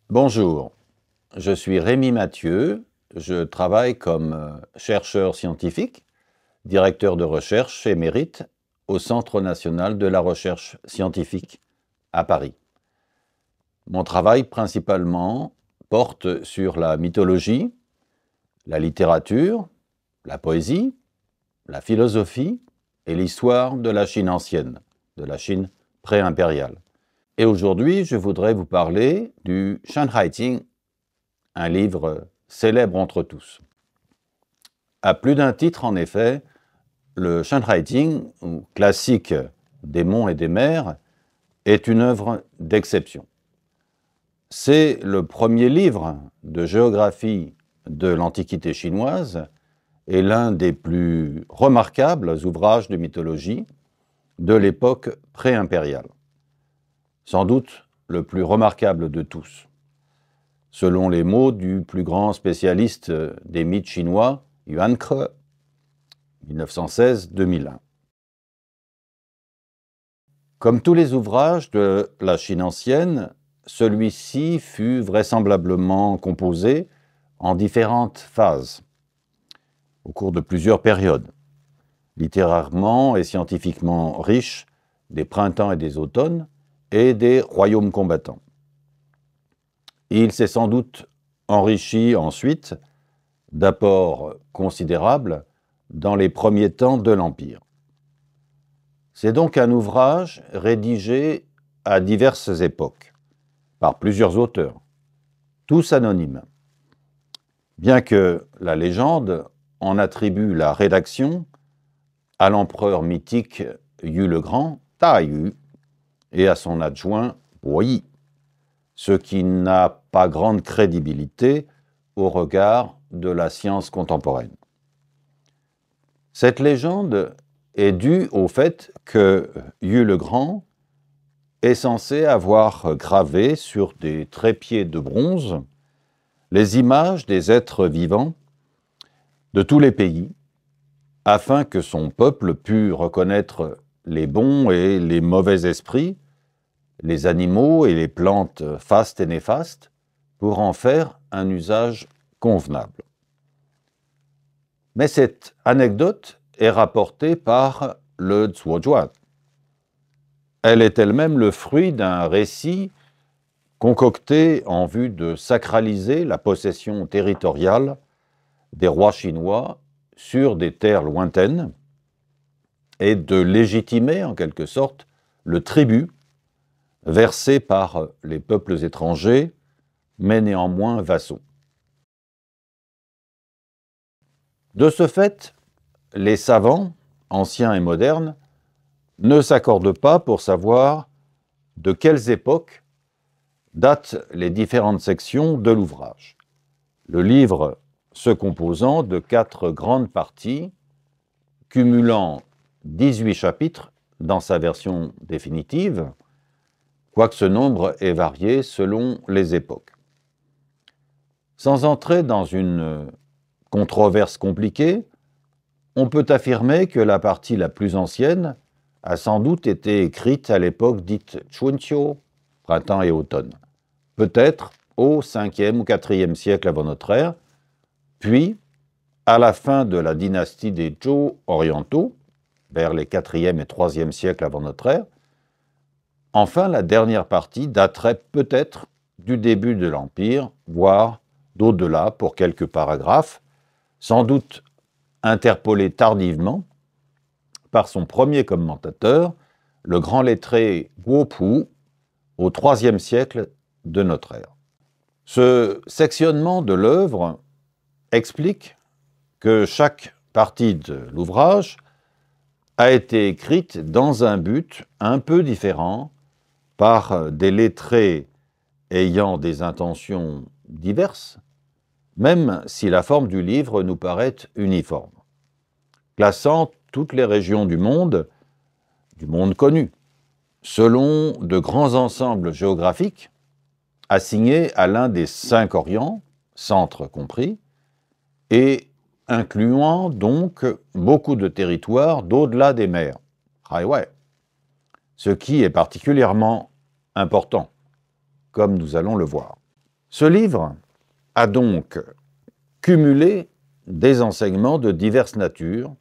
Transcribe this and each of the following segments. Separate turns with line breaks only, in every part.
Bonjour, je suis Rémi Mathieu, je travaille comme chercheur scientifique, directeur de recherche émérite au Centre national de la recherche scientifique à Paris. Mon travail principalement porte sur la mythologie, la littérature, la poésie, la philosophie et l'histoire de la Chine ancienne, de la Chine pré-impériale. Et aujourd'hui, je voudrais vous parler du Shanhaijing, un livre célèbre entre tous. À plus d'un titre, en effet, le Shanhaijing, ou classique des monts et des mers, est une œuvre d'exception. C'est le premier livre de géographie de l'Antiquité chinoise et l'un des plus remarquables ouvrages de mythologie de l'époque pré-impériale. Sans doute le plus remarquable de tous, selon les mots du plus grand spécialiste des mythes chinois, Yuan Ke, 1916-2001. Comme tous les ouvrages de la Chine ancienne, celui-ci fut vraisemblablement composé en différentes phases, au cours de plusieurs périodes, littérairement et scientifiquement riche des printemps et des automnes et des royaumes combattants. Il s'est sans doute enrichi ensuite d'apports considérables dans les premiers temps de l'Empire. C'est donc un ouvrage rédigé à diverses époques, par plusieurs auteurs, tous anonymes. Bien que la légende en attribue la rédaction à l'empereur mythique Yu le Grand, Ta Yu, et à son adjoint Bo Yi, ce qui n'a pas grande crédibilité au regard de la science contemporaine. Cette légende est due au fait que Yu le Grand est censé avoir gravé sur des trépieds de bronze les images des êtres vivants de tous les pays, afin que son peuple pût reconnaître les bons et les mauvais esprits, les animaux et les plantes fastes et néfastes, pour en faire un usage convenable. Mais cette anecdote est rapportée par le Zuozhuan. Elle est elle-même le fruit d'un récit concocté en vue de sacraliser la possession territoriale des rois chinois sur des terres lointaines et de légitimer en quelque sorte le tribut versé par les peuples étrangers, mais néanmoins vassaux. De ce fait, les savants, anciens et modernes, ne s'accordent pas pour savoir de quelles époques datent les différentes sections de l'ouvrage. Le livre se composant de 4 grandes parties, cumulant 18 chapitres dans sa version définitive, quoique ce nombre est varié selon les époques. Sans entrer dans une controverse compliquée, on peut affirmer que la partie la plus ancienne a sans doute été écrite à l'époque dite Chunqiu, printemps et automne, peut-être au 5e ou 4e siècle avant notre ère, puis à la fin de la dynastie des Zhou orientaux, vers les 4e et 3e siècles avant notre ère. Enfin, la dernière partie daterait peut-être du début de l'Empire, voire d'au-delà pour quelques paragraphes, sans doute interpolés tardivement par son premier commentateur, le grand lettré Guo Pu, au IIIe siècle de notre ère. Ce sectionnement de l'œuvre explique que chaque partie de l'ouvrage a été écrite dans un but un peu différent par des lettrés ayant des intentions diverses, même si la forme du livre nous paraît uniforme, classant toutes les régions du monde connu, selon de grands ensembles géographiques assignés à l'un des 5 Orients, centre compris, et incluant donc beaucoup de territoires d'au-delà des mers, highway, ce qui est particulièrement important, comme nous allons le voir. Ce livre a donc cumulé des enseignements de diverses natures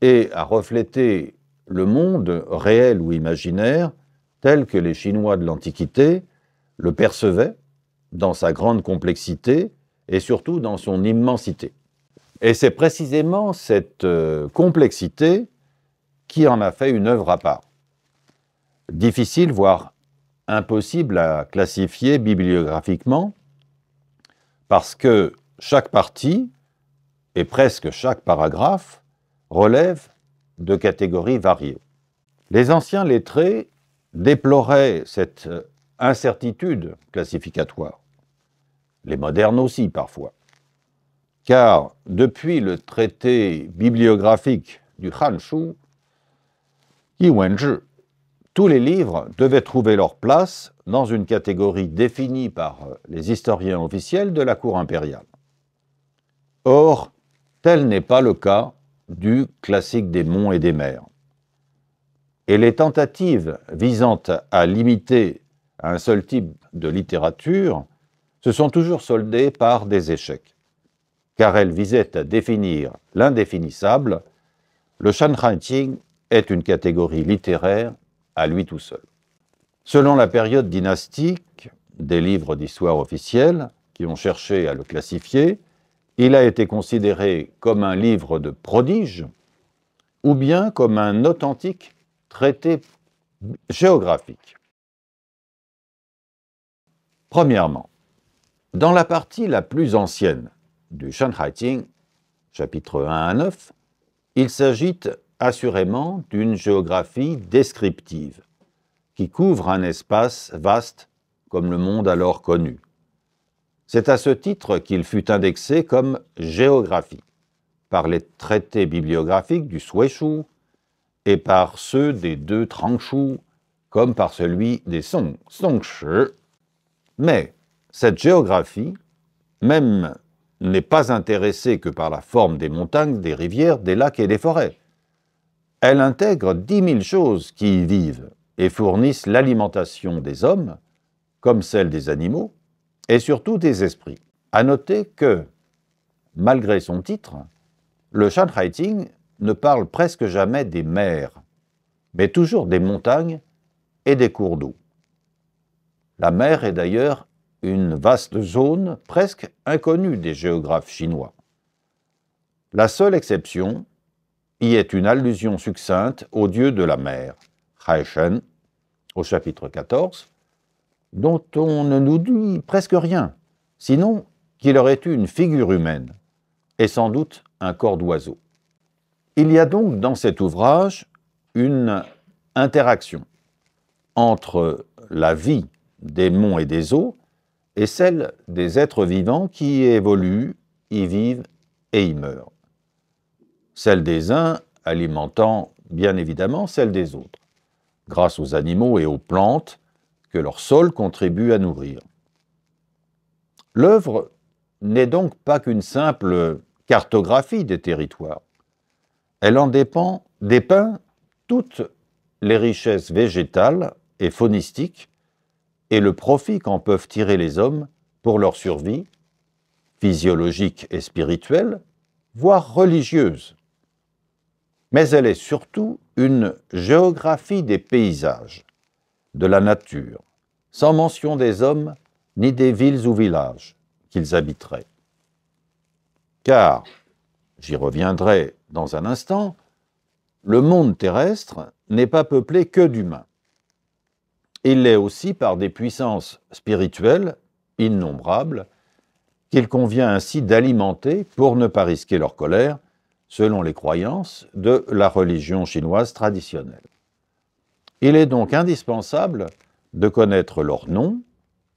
et a reflété le monde réel ou imaginaire tel que les Chinois de l'Antiquité le percevaient dans sa grande complexité et surtout dans son immensité. Et c'est précisément cette complexité qui en a fait une œuvre à part. Difficile, voire impossible à classifier bibliographiquement, parce que chaque partie et presque chaque paragraphe relève de catégories variées. Les anciens lettrés déploraient cette incertitude classificatoire, les modernes aussi parfois, car depuis le traité bibliographique du Hanshu, Yiwenzhi, tous les livres devaient trouver leur place dans une catégorie définie par les historiens officiels de la cour impériale. Or, tel n'est pas le cas du classique des monts et des mers. Et les tentatives visant à limiter à un seul type de littérature se sont toujours soldées par des échecs, car elles visaient à définir l'indéfinissable. Le Shanhaijing est une catégorie littéraire à lui tout seul. Selon la période dynastique des livres d'histoire officiels qui ont cherché à le classifier, il a été considéré comme un livre de prodige ou bien comme un authentique traité géographique. Premièrement, dans la partie la plus ancienne du Shanhaijing, chapitres 1 à 9, il s'agit assurément d'une géographie descriptive qui couvre un espace vaste comme le monde alors connu. C'est à ce titre qu'il fut indexé comme géographie par les traités bibliographiques du Suishu et par ceux des deux Trangshu, comme par celui des Songshi. Mais cette géographie, même, n'est pas intéressée que par la forme des montagnes, des rivières, des lacs et des forêts. Elle intègre 10 000 choses qui y vivent et fournissent l'alimentation des hommes, comme celle des animaux, et surtout des esprits. À noter que, malgré son titre, le Shanhaijing ne parle presque jamais des mers, mais toujours des montagnes et des cours d'eau. La mer est d'ailleurs une vaste zone presque inconnue des géographes chinois. La seule exception y est une allusion succincte au dieu de la mer, Haishen, au chapitre 14, dont on ne nous dit presque rien, sinon qu'il aurait eu une figure humaine et sans doute un corps d'oiseau. Il y a donc dans cet ouvrage une interaction entre la vie des monts et des eaux et celle des êtres vivants qui y évoluent, y vivent et y meurent. Celle des uns alimentant bien évidemment celle des autres, grâce aux animaux et aux plantes que leur sol contribue à nourrir. L'œuvre n'est donc pas qu'une simple cartographie des territoires. Elle en dépeint toutes les richesses végétales et faunistiques et le profit qu'en peuvent tirer les hommes pour leur survie, physiologique et spirituelle, voire religieuse. Mais elle est surtout une géographie des paysages, de la nature, sans mention des hommes ni des villes ou villages qu'ils habiteraient. Car, j'y reviendrai dans un instant, le monde terrestre n'est pas peuplé que d'humains. Il l'est aussi par des puissances spirituelles innombrables qu'il convient ainsi d'alimenter pour ne pas risquer leur colère, selon les croyances de la religion chinoise traditionnelle. Il est donc indispensable de connaître leurs noms,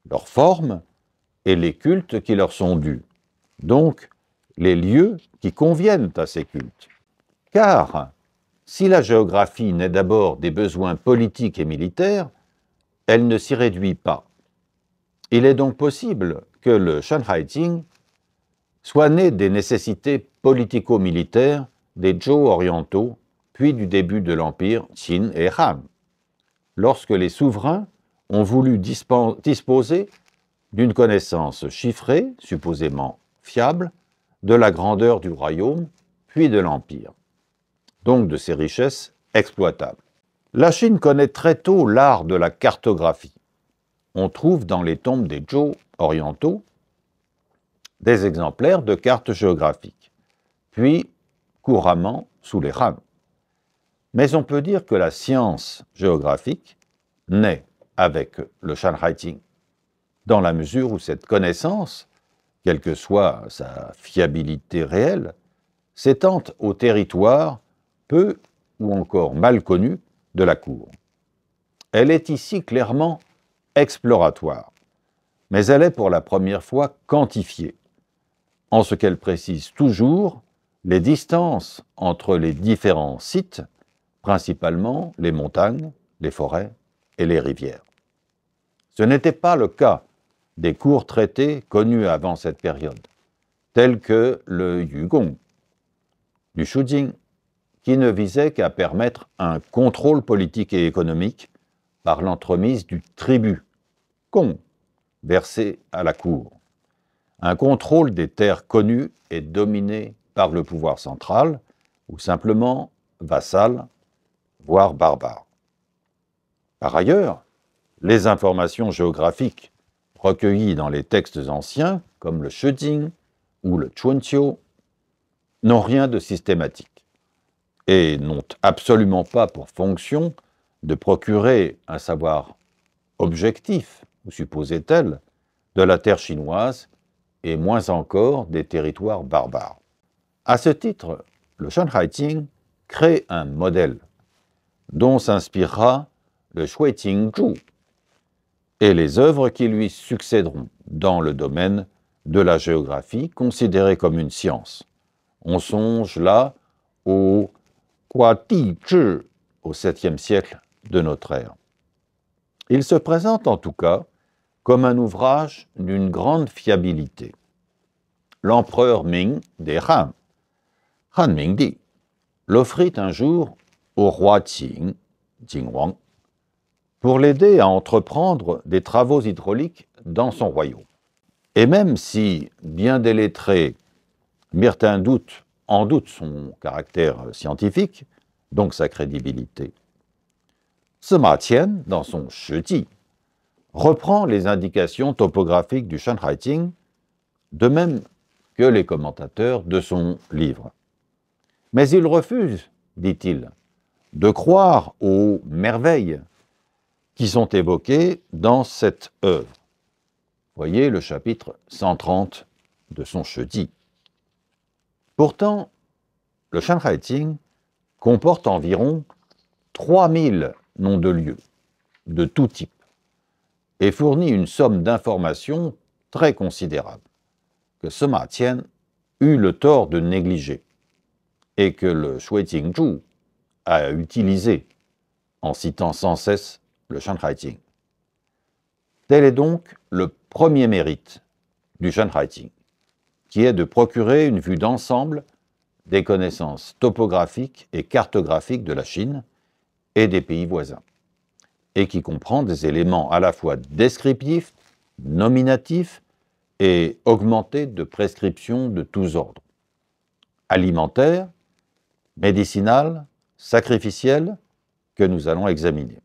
leurs formes et les cultes qui leur sont dus, donc les lieux qui conviennent à ces cultes. Car si la géographie naît d'abord des besoins politiques et militaires, elle ne s'y réduit pas. Il est donc possible que le Shanhaijing soit né des nécessités politico-militaires des Zhou orientaux, puis du début de l'empire Qin et Han, lorsque les souverains ont voulu disposer d'une connaissance chiffrée, supposément fiable, de la grandeur du royaume, puis de l'empire, donc de ses richesses exploitables. La Chine connaît très tôt l'art de la cartographie. On trouve dans les tombes des Zhou orientaux des exemplaires de cartes géographiques, puis couramment sous les Han. Mais on peut dire que la science géographique naît avec le Shanhaijing, dans la mesure où cette connaissance, quelle que soit sa fiabilité réelle, s'étend au territoire peu ou encore mal connu de la cour. Elle est ici clairement exploratoire, mais elle est pour la première fois quantifiée, en ce qu'elle précise toujours les distances entre les différents sites, principalement les montagnes, les forêts et les rivières. Ce n'était pas le cas des courts traités connus avant cette période, tels que le Yugong du Shujing, qui ne visait qu'à permettre un contrôle politique et économique par l'entremise du tribut, Gong, versé à la cour. Un contrôle des terres connues et dominées par le pouvoir central, ou simplement vassal, voire barbare. Par ailleurs, les informations géographiques recueillies dans les textes anciens, comme le Shijing ou le Chuanqiu, n'ont rien de systématique et n'ont absolument pas pour fonction de procurer un savoir objectif, ou supposé tel, de la terre chinoise et moins encore des territoires barbares. À ce titre, le Shanhaijing crée un modèle dont s'inspirera le Shuiqingzhu et les œuvres qui lui succéderont dans le domaine de la géographie considérée comme une science. On songe là au Guadi-zhi au 7e siècle de notre ère. Il se présente en tout cas comme un ouvrage d'une grande fiabilité. L'empereur Ming des Han, Han Mingdi, l'offrit un jour au roi Qing, Jingwang, pour l'aider à entreprendre des travaux hydrauliques dans son royaume. Et même si bien des lettrés mirent en doute son caractère scientifique, donc sa crédibilité, Sima Qian, dans son Shiji, reprend les indications topographiques du Shanhaijing, de même que les commentateurs de son livre. Mais il refuse, dit-il, de croire aux merveilles qui sont évoquées dans cette œuvre. Voyez le chapitre 130 de son Shiji. Pourtant, le Shanhaijing comporte environ 3000 noms de lieux, de tout type, et fournit une somme d'informations très considérable, que Sima Qian eut le tort de négliger, et que le Shuiqingzhu a utilisé en citant sans cesse le Shanhaijing. Tel est donc le premier mérite du Shanhaijing, qui est de procurer une vue d'ensemble des connaissances topographiques et cartographiques de la Chine et des pays voisins, et qui comprend des éléments à la fois descriptifs, nominatifs et augmentés de prescriptions de tous ordres, alimentaires, médicinales, sacrificielles, que nous allons examiner.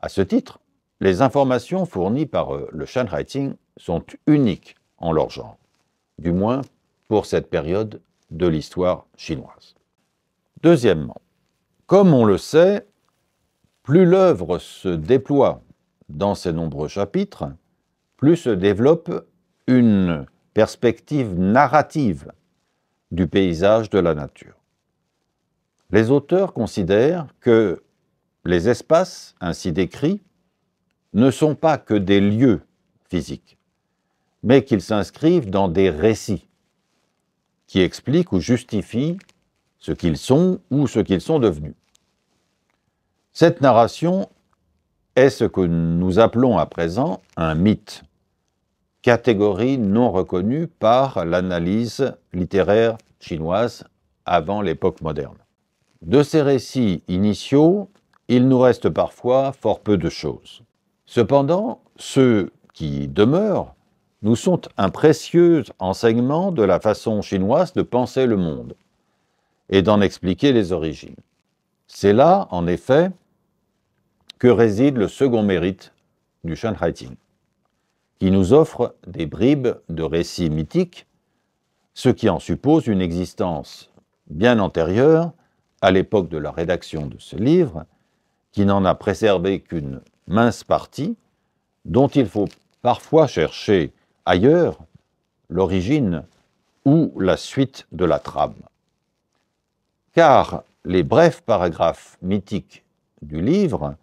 À ce titre, les informations fournies par le Shanhaijing sont uniques en leur genre, du moins pour cette période de l'histoire chinoise. Deuxièmement, comme on le sait, plus l'œuvre se déploie dans ses nombreux chapitres, plus se développe une perspective narrative du paysage de la nature. Les auteurs considèrent que les espaces ainsi décrits ne sont pas que des lieux physiques, mais qu'ils s'inscrivent dans des récits qui expliquent ou justifient ce qu'ils sont ou ce qu'ils sont devenus. Cette narration est ce que nous appelons à présent un mythe, catégorie non reconnue par l'analyse littéraire chinoise avant l'époque moderne. De ces récits initiaux, il nous reste parfois fort peu de choses. Cependant, ceux qui demeurent nous sont un précieux enseignement de la façon chinoise de penser le monde et d'en expliquer les origines. C'est là, en effet, que réside le second mérite du Shan Haiting, qui nous offre des bribes de récits mythiques, ce qui en suppose une existence bien antérieure à l'époque de la rédaction de ce livre, qui n'en a préservé qu'une mince partie, dont il faut parfois chercher ailleurs l'origine ou la suite de la trame. Car les brefs paragraphes mythiques du livre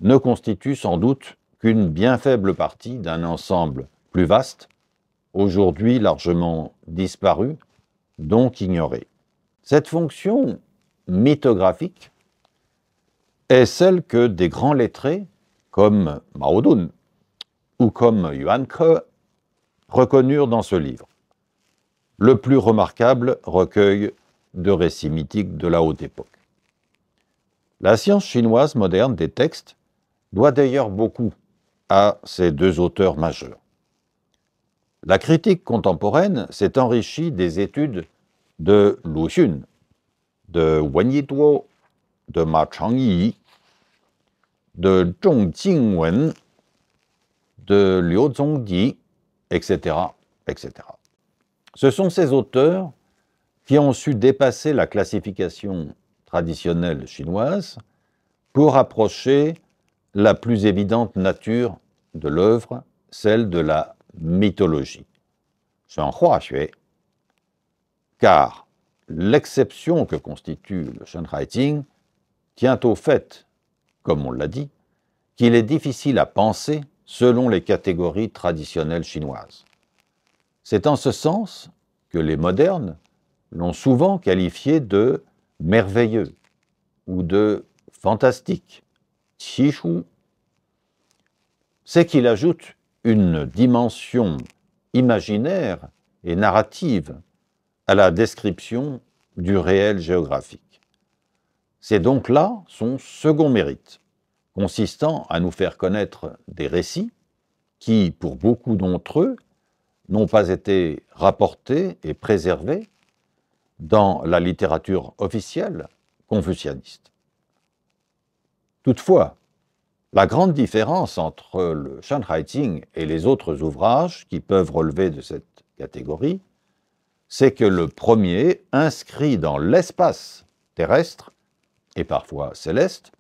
ne constituent sans doute qu'une bien faible partie d'un ensemble plus vaste, aujourd'hui largement disparu, donc ignoré. Cette fonction mythographique est celle que des grands lettrés, comme Mao Dun ou comme Yuan Ke, reconnurent dans ce livre, le plus remarquable recueil de récits mythiques de la haute époque. La science chinoise moderne des textes doit d'ailleurs beaucoup à ces deux auteurs majeurs. La critique contemporaine s'est enrichie des études de Lu Xun, de Wen Yituo, de Ma Changyi, de Zhong Jingwen, de Liu Zongdi, etc., etc. Ce sont ces auteurs qui ont su dépasser la classification traditionnelle chinoise pour approcher la plus évidente nature de l'œuvre, celle de la mythologie. Car l'exception que constitue le Shan Haiting tient au fait, comme on l'a dit, qu'il est difficile à penser selon les catégories traditionnelles chinoises. C'est en ce sens que les modernes l'ont souvent qualifié de merveilleux ou de fantastique, qishu. C'est qu'il ajoute une dimension imaginaire et narrative à la description du réel géographique. C'est donc là son second mérite, consistant à nous faire connaître des récits qui, pour beaucoup d'entre eux, n'ont pas été rapportés et préservés dans la littérature officielle confucianiste. Toutefois, la grande différence entre le Shan Haiting et les autres ouvrages qui peuvent relever de cette catégorie, c'est que le premier inscrit dans l'espace terrestre, et parfois céleste,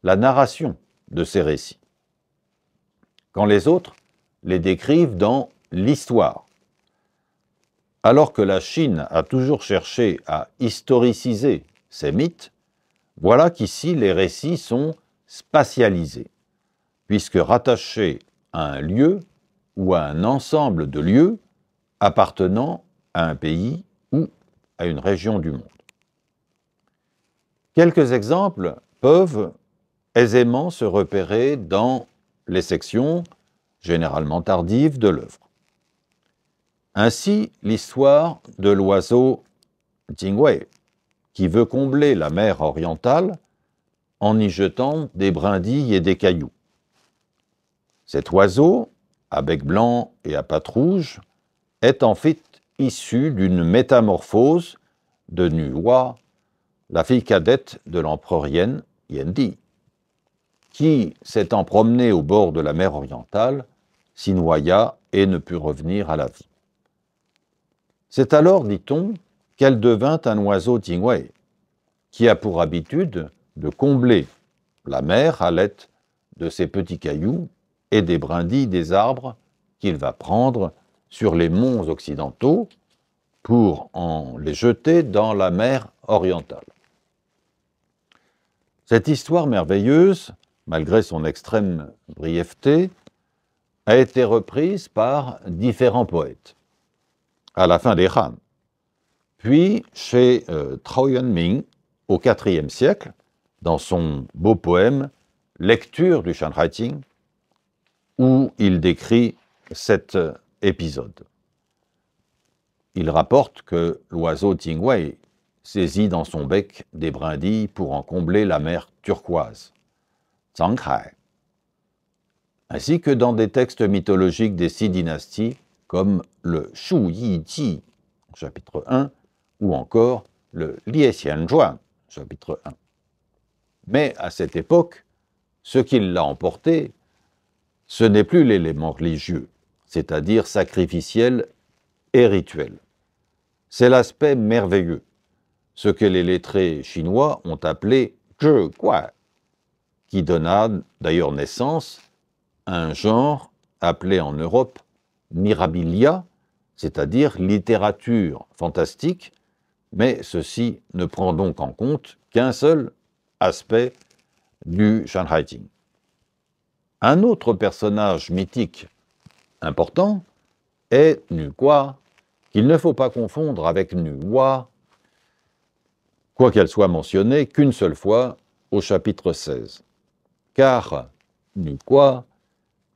la narration de ces récits, quand les autres les décrivent dans l'histoire. Alors que la Chine a toujours cherché à historiciser ces mythes, voilà qu'ici les récits sont spatialisés, puisque rattachés à un lieu ou à un ensemble de lieux appartenant à un pays ou à une région du monde. Quelques exemples peuvent aisément se repérer dans les sections, généralement tardives, de l'œuvre. Ainsi, l'histoire de l'oiseau Jingwei, qui veut combler la mer orientale en y jetant des brindilles et des cailloux. Cet oiseau, à bec blanc et à pattes rouges, est en fait issu d'une métamorphose de Nuhua, la fille cadette de l'empereur Yan, Yendi, qui, s'étant promenée au bord de la mer orientale, s'y noya et ne put revenir à la vie. C'est alors, dit-on, qu'elle devint un oiseau Jingwei, qui a pour habitude de combler la mer à l'aide de ses petits cailloux et des brindilles des arbres qu'il va prendre sur les monts occidentaux pour en les jeter dans la mer orientale. Cette histoire merveilleuse, malgré son extrême brièveté, a été reprise par différents poètes à la fin des Han, puis chez Trao Yuanming au IVe siècle, dans son beau poème « Lecture du Shan Haiting », où il décrit cet épisode. Il rapporte que l'oiseau Jingwei saisit dans son bec des brindilles pour en combler la mer turquoise, Zhangkai. ainsi que dans des textes mythologiques des 6 dynasties, comme le Shu Yi Ji, chapitre 1, ou encore le Lie Xian Zhuan, chapitre 1. Mais à cette époque, ce qui l'a emporté, ce n'est plus l'élément religieux, c'est-à-dire sacrificiel et rituel. C'est l'aspect merveilleux, ce que les lettrés chinois ont appelé « zhe guai », qui donna d'ailleurs naissance à un genre appelé en Europe mirabilia, c'est-à-dire littérature fantastique, mais ceci ne prend donc en compte qu'un seul aspect du Shanhaijing. Un autre personnage mythique important est Nu-Kwa, qu'il ne faut pas confondre avec Nu-Wa, quoiqu'elle soit mentionnée qu'une seule fois au chapitre 16. Car Nu-Kwa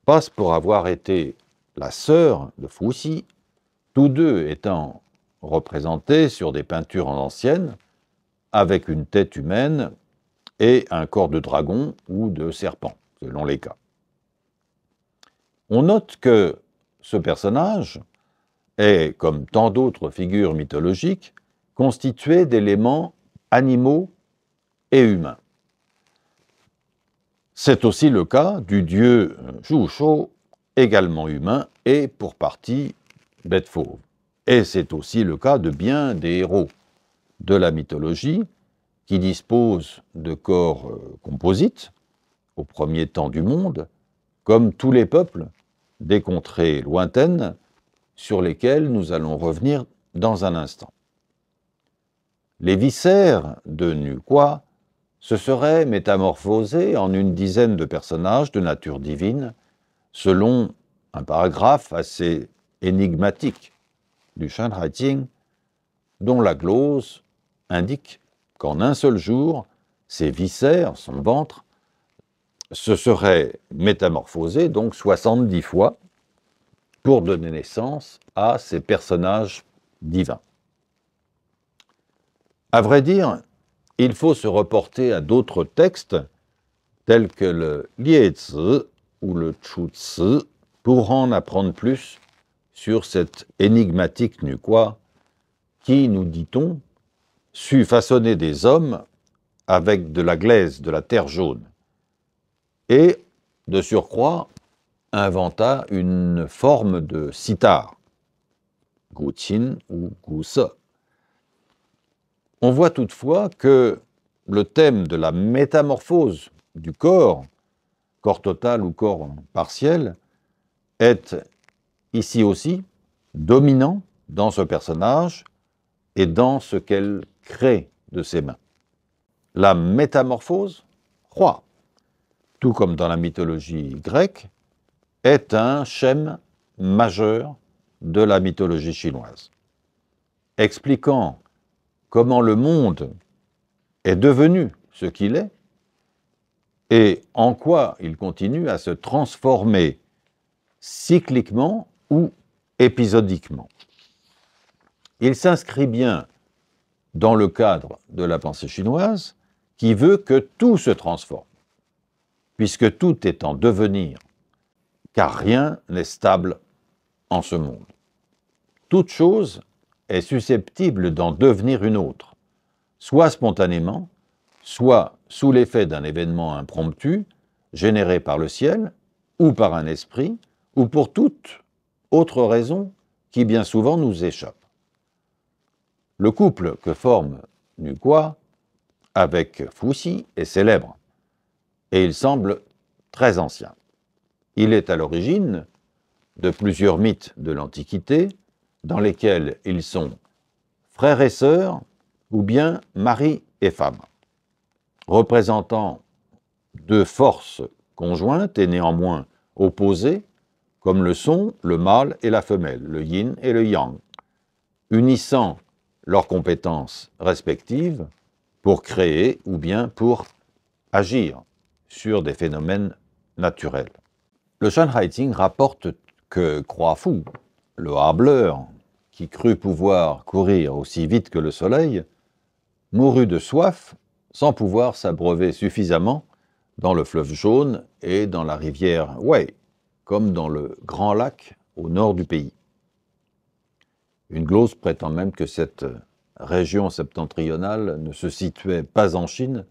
passe pour avoir été la sœur de Fuxi, tous deux étant représentés sur des peintures anciennes, avec une tête humaine et un corps de dragon ou de serpent, selon les cas. On note que ce personnage est, comme tant d'autres figures mythologiques, constitué d'éléments animaux et humains. C'est aussi le cas du dieu Zhu Shou, également humain et pour partie bête fauve. Et c'est aussi le cas de bien des héros de la mythologie qui disposent de corps composites, au premier temps du monde, comme tous les peuples des contrées lointaines sur lesquelles nous allons revenir dans un instant. Les viscères de Nu-Kwa se seraient métamorphosés en une dizaine de personnages de nature divine, selon un paragraphe assez énigmatique du Shanhaijing, dont la glose indique qu'en un seul jour, ses viscères, son ventre, se seraient métamorphosés, donc 70 fois, pour donner naissance à ces personnages divins. À vrai dire, il faut se reporter à d'autres textes, tels que le Liezi ou le Chu-Zi, pour en apprendre plus sur cette énigmatique Nu-Kwa qui, nous dit-on, sut façonner des hommes avec de la glaise, de la terre jaune, et, de surcroît, inventa une forme de sitar, Guqin ou Guse. On voit toutefois que le thème de la métamorphose du corps total ou corps partiel, est ici aussi dominant dans ce personnage et dans ce qu'elle crée de ses mains. La métamorphose, Hua, tout comme dans la mythologie grecque, est un schème majeur de la mythologie chinoise, expliquant comment le monde est devenu ce qu'il est et en quoi il continue à se transformer cycliquement ou épisodiquement. Il s'inscrit bien dans le cadre de la pensée chinoise qui veut que tout se transforme, puisque tout est en devenir, car rien n'est stable en ce monde. Toute chose est susceptible d'en devenir une autre, soit spontanément, soit sous l'effet d'un événement impromptu, généré par le ciel, ou par un esprit, ou pour toute autre raison qui bien souvent nous échappe. Le couple que forme Nu-Kwa avec Fuxi est célèbre, et il semble très ancien. Il est à l'origine de plusieurs mythes de l'Antiquité, dans lesquels ils sont frères et sœurs, ou bien mari et femme, représentant deux forces conjointes et néanmoins opposées, comme le sont le mâle et la femelle, le yin et le yang, unissant leurs compétences respectives pour créer ou bien pour agir sur des phénomènes naturels. Le Shanhaijing rapporte que Kruafu, le hâbleur, qui crut pouvoir courir aussi vite que le soleil, mourut de soif sans pouvoir s'abreuver suffisamment dans le fleuve jaune et dans la rivière Wei, comme dans le Grand Lac au nord du pays. Une glose prétend même que cette région septentrionale ne se situait pas en Chine,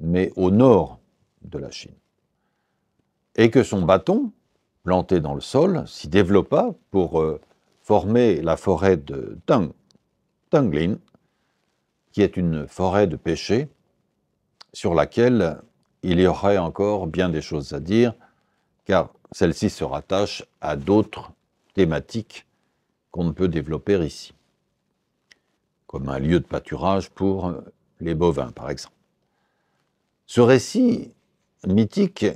mais au nord de la Chine. Et que son bâton, planté dans le sol, s'y développa pour former la forêt de Tanglin, qui est une forêt de pêcher sur laquelle il y aurait encore bien des choses à dire, car celle-ci se rattache à d'autres thématiques qu'on ne peut développer ici, comme un lieu de pâturage pour les bovins, par exemple. Ce récit mythique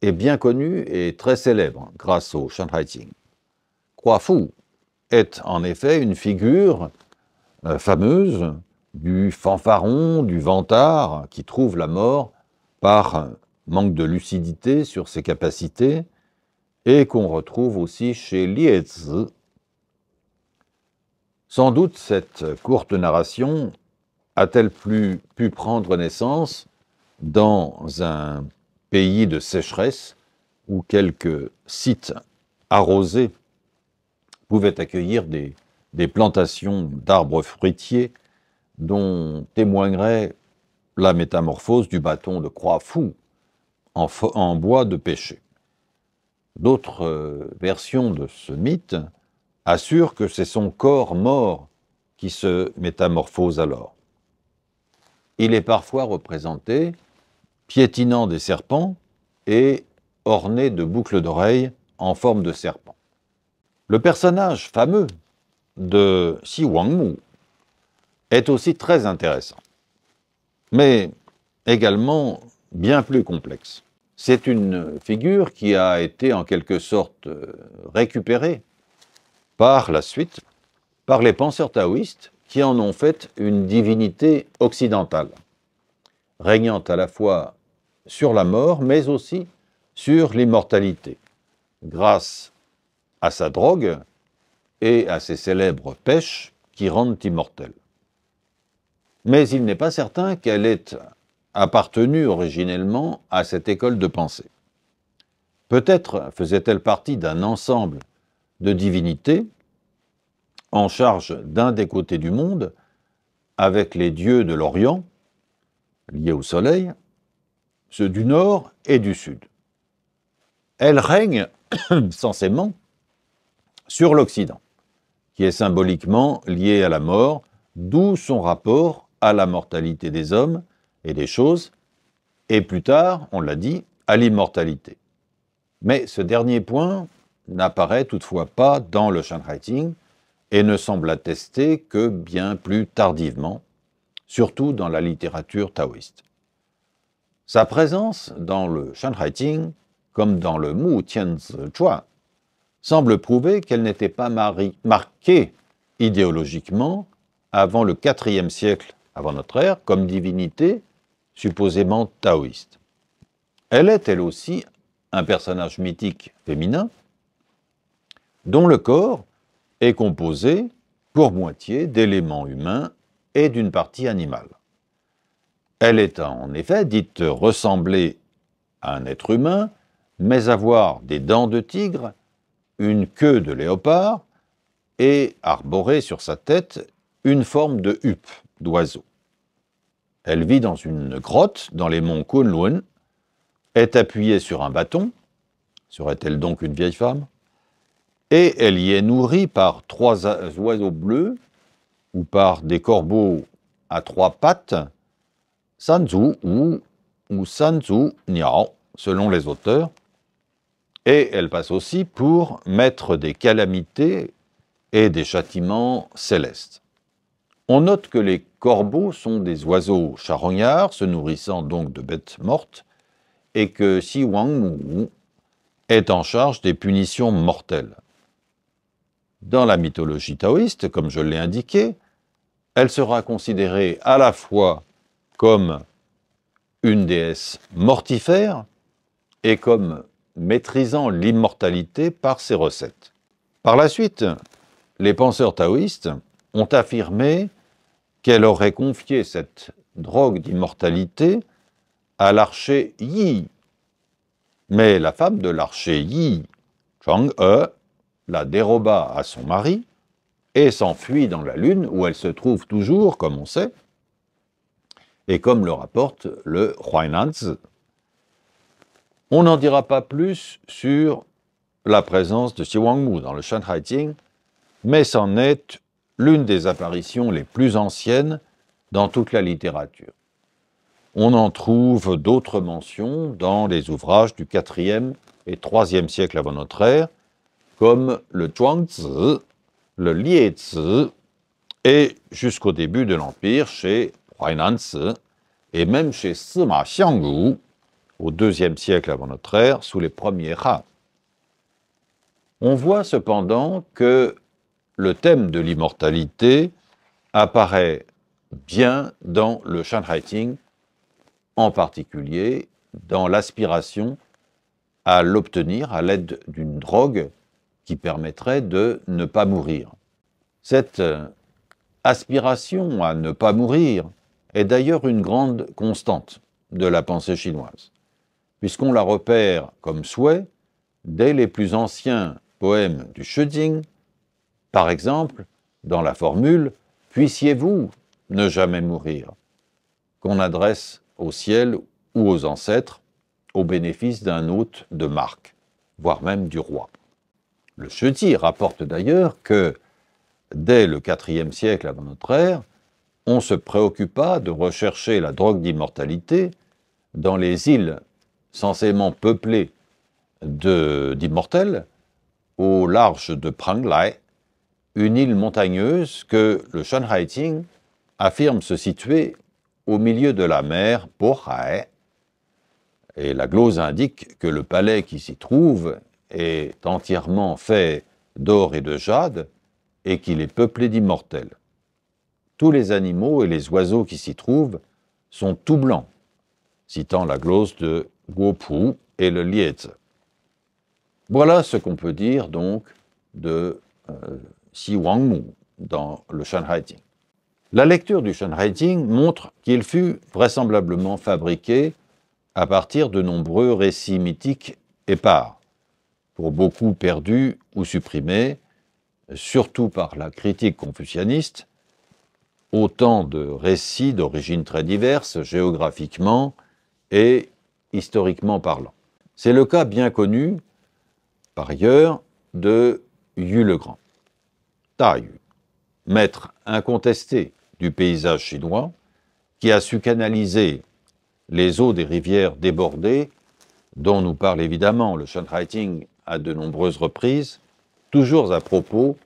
est bien connu et très célèbre grâce au Shanhaijing. Kua Fu est en effet une figure fameuse du fanfaron, du vantard, qui trouve la mort par manque de lucidité sur ses capacités, et qu'on retrouve aussi chez Liezi. Sans doute cette courte narration a-t-elle pu prendre naissance dans un pays de sécheresse où quelques sites arrosés pouvaient accueillir des plantations d'arbres fruitiers dont témoignerait la métamorphose du bâton de Kua Fu en bois de pêcher. D'autres versions de ce mythe assurent que c'est son corps mort qui se métamorphose alors. Il est parfois représenté piétinant des serpents et orné de boucles d'oreilles en forme de serpent. Le personnage fameux de Xi Wangmu est aussi très intéressant, mais également bien plus complexe. C'est une figure qui a été en quelque sorte récupérée par la suite par les penseurs taoïstes qui en ont fait une divinité occidentale, régnant à la fois sur la mort, mais aussi sur l'immortalité, grâce à sa drogue et à ses célèbres pêches qui rendent immortels. Mais il n'est pas certain qu'elle ait appartenu originellement à cette école de pensée. Peut-être faisait-elle partie d'un ensemble de divinités en charge d'un des côtés du monde, avec les dieux de l'Orient, liés au soleil, ceux du Nord et du Sud. Elle règne censément sur l'Occident, qui est symboliquement lié à la mort, d'où son rapport à la mortalité des hommes et des choses, et plus tard, on l'a dit, à l'immortalité. Mais ce dernier point n'apparaît toutefois pas dans le Shanhaijing et ne semble attester que bien plus tardivement, surtout dans la littérature taoïste. Sa présence dans le Shanhaijing, comme dans le Mu Tianzi Chua, semble prouver qu'elle n'était pas marquée idéologiquement avant le IVe siècle avant notre ère comme divinité supposément taoïste. Elle est elle aussi un personnage mythique féminin dont le corps est composé pour moitié d'éléments humains et d'une partie animale. Elle est en effet dite ressembler à un être humain, mais avoir des dents de tigre, une queue de léopard et arborer sur sa tête une forme de huppe d'oiseau. Elle vit dans une grotte dans les monts Kunlun, est appuyée sur un bâton, serait-elle donc une vieille femme? Et elle y est nourrie par 3 oiseaux bleus ou par des corbeaux à 3 pattes, Sanzu ou Sanzu Niao, selon les auteurs. Et elle passe aussi pour maître des calamités et des châtiments célestes. On note que les corbeaux sont des oiseaux charognards, se nourrissant donc de bêtes mortes, et que Xi Wangmu est en charge des punitions mortelles. Dans la mythologie taoïste, comme je l'ai indiqué, elle sera considérée à la fois comme une déesse mortifère et comme maîtrisant l'immortalité par ses recettes. Par la suite, les penseurs taoïstes ont affirmé qu'elle aurait confié cette drogue d'immortalité à l'archer Yi. Mais la femme de l'archer Yi, Chang'e la déroba à son mari et s'enfuit dans la lune où elle se trouve toujours, comme on sait, et comme le rapporte le Huainanzi. On n'en dira pas plus sur la présence de Xi Wangmu dans le Shanhai Jing, mais c'en est l'une des apparitions les plus anciennes dans toute la littérature. On en trouve d'autres mentions dans les ouvrages du IVe et IIIe siècle avant notre ère, comme le Zhuangzi, le Liezi, et jusqu'au début de l'Empire chez Huainanzi, et même chez Sima Xianggu, au IIe siècle avant notre ère, sous les premiers Han. On voit cependant que le thème de l'immortalité apparaît bien dans le Shanhai Jing, en particulier dans l'aspiration à l'obtenir à l'aide d'une drogue qui permettrait de ne pas mourir. Cette aspiration à ne pas mourir est d'ailleurs une grande constante de la pensée chinoise, puisqu'on la repère comme souhait dès les plus anciens poèmes du Shijing, par exemple dans la formule « Puissiez-vous ne jamais mourir » qu'on adresse au ciel ou aux ancêtres au bénéfice d'un hôte de marque, voire même du roi. Le Shiji rapporte d'ailleurs que, dès le IVe siècle avant notre ère, on se préoccupa de rechercher la drogue d'immortalité dans les îles censément peuplées d'immortels, au large de Pranglai, une île montagneuse que le Shanhai Jing affirme se situer au milieu de la mer Bohai, et la glose indique que le palais qui s'y trouve est entièrement fait d'or et de jade, et qu'il est peuplé d'immortels. Tous les animaux et les oiseaux qui s'y trouvent sont tout blancs, citant la glose de Guopu et le Liezi. Voilà ce qu'on peut dire donc de Xi Wangmu dans le Shanhai Jing. La lecture du Shanhai Jing montre qu'il fut vraisemblablement fabriqué à partir de nombreux récits mythiques épars, pour beaucoup perdus ou supprimés, surtout par la critique confucianiste, autant de récits d'origines très diverses, géographiquement et historiquement parlant. C'est le cas bien connu, par ailleurs, de Yu le Grand, Ta Yu, maître incontesté du paysage chinois, qui a su canaliser les eaux des rivières débordées, dont nous parle évidemment le Shanhai Jing à de nombreuses reprises, toujours à propos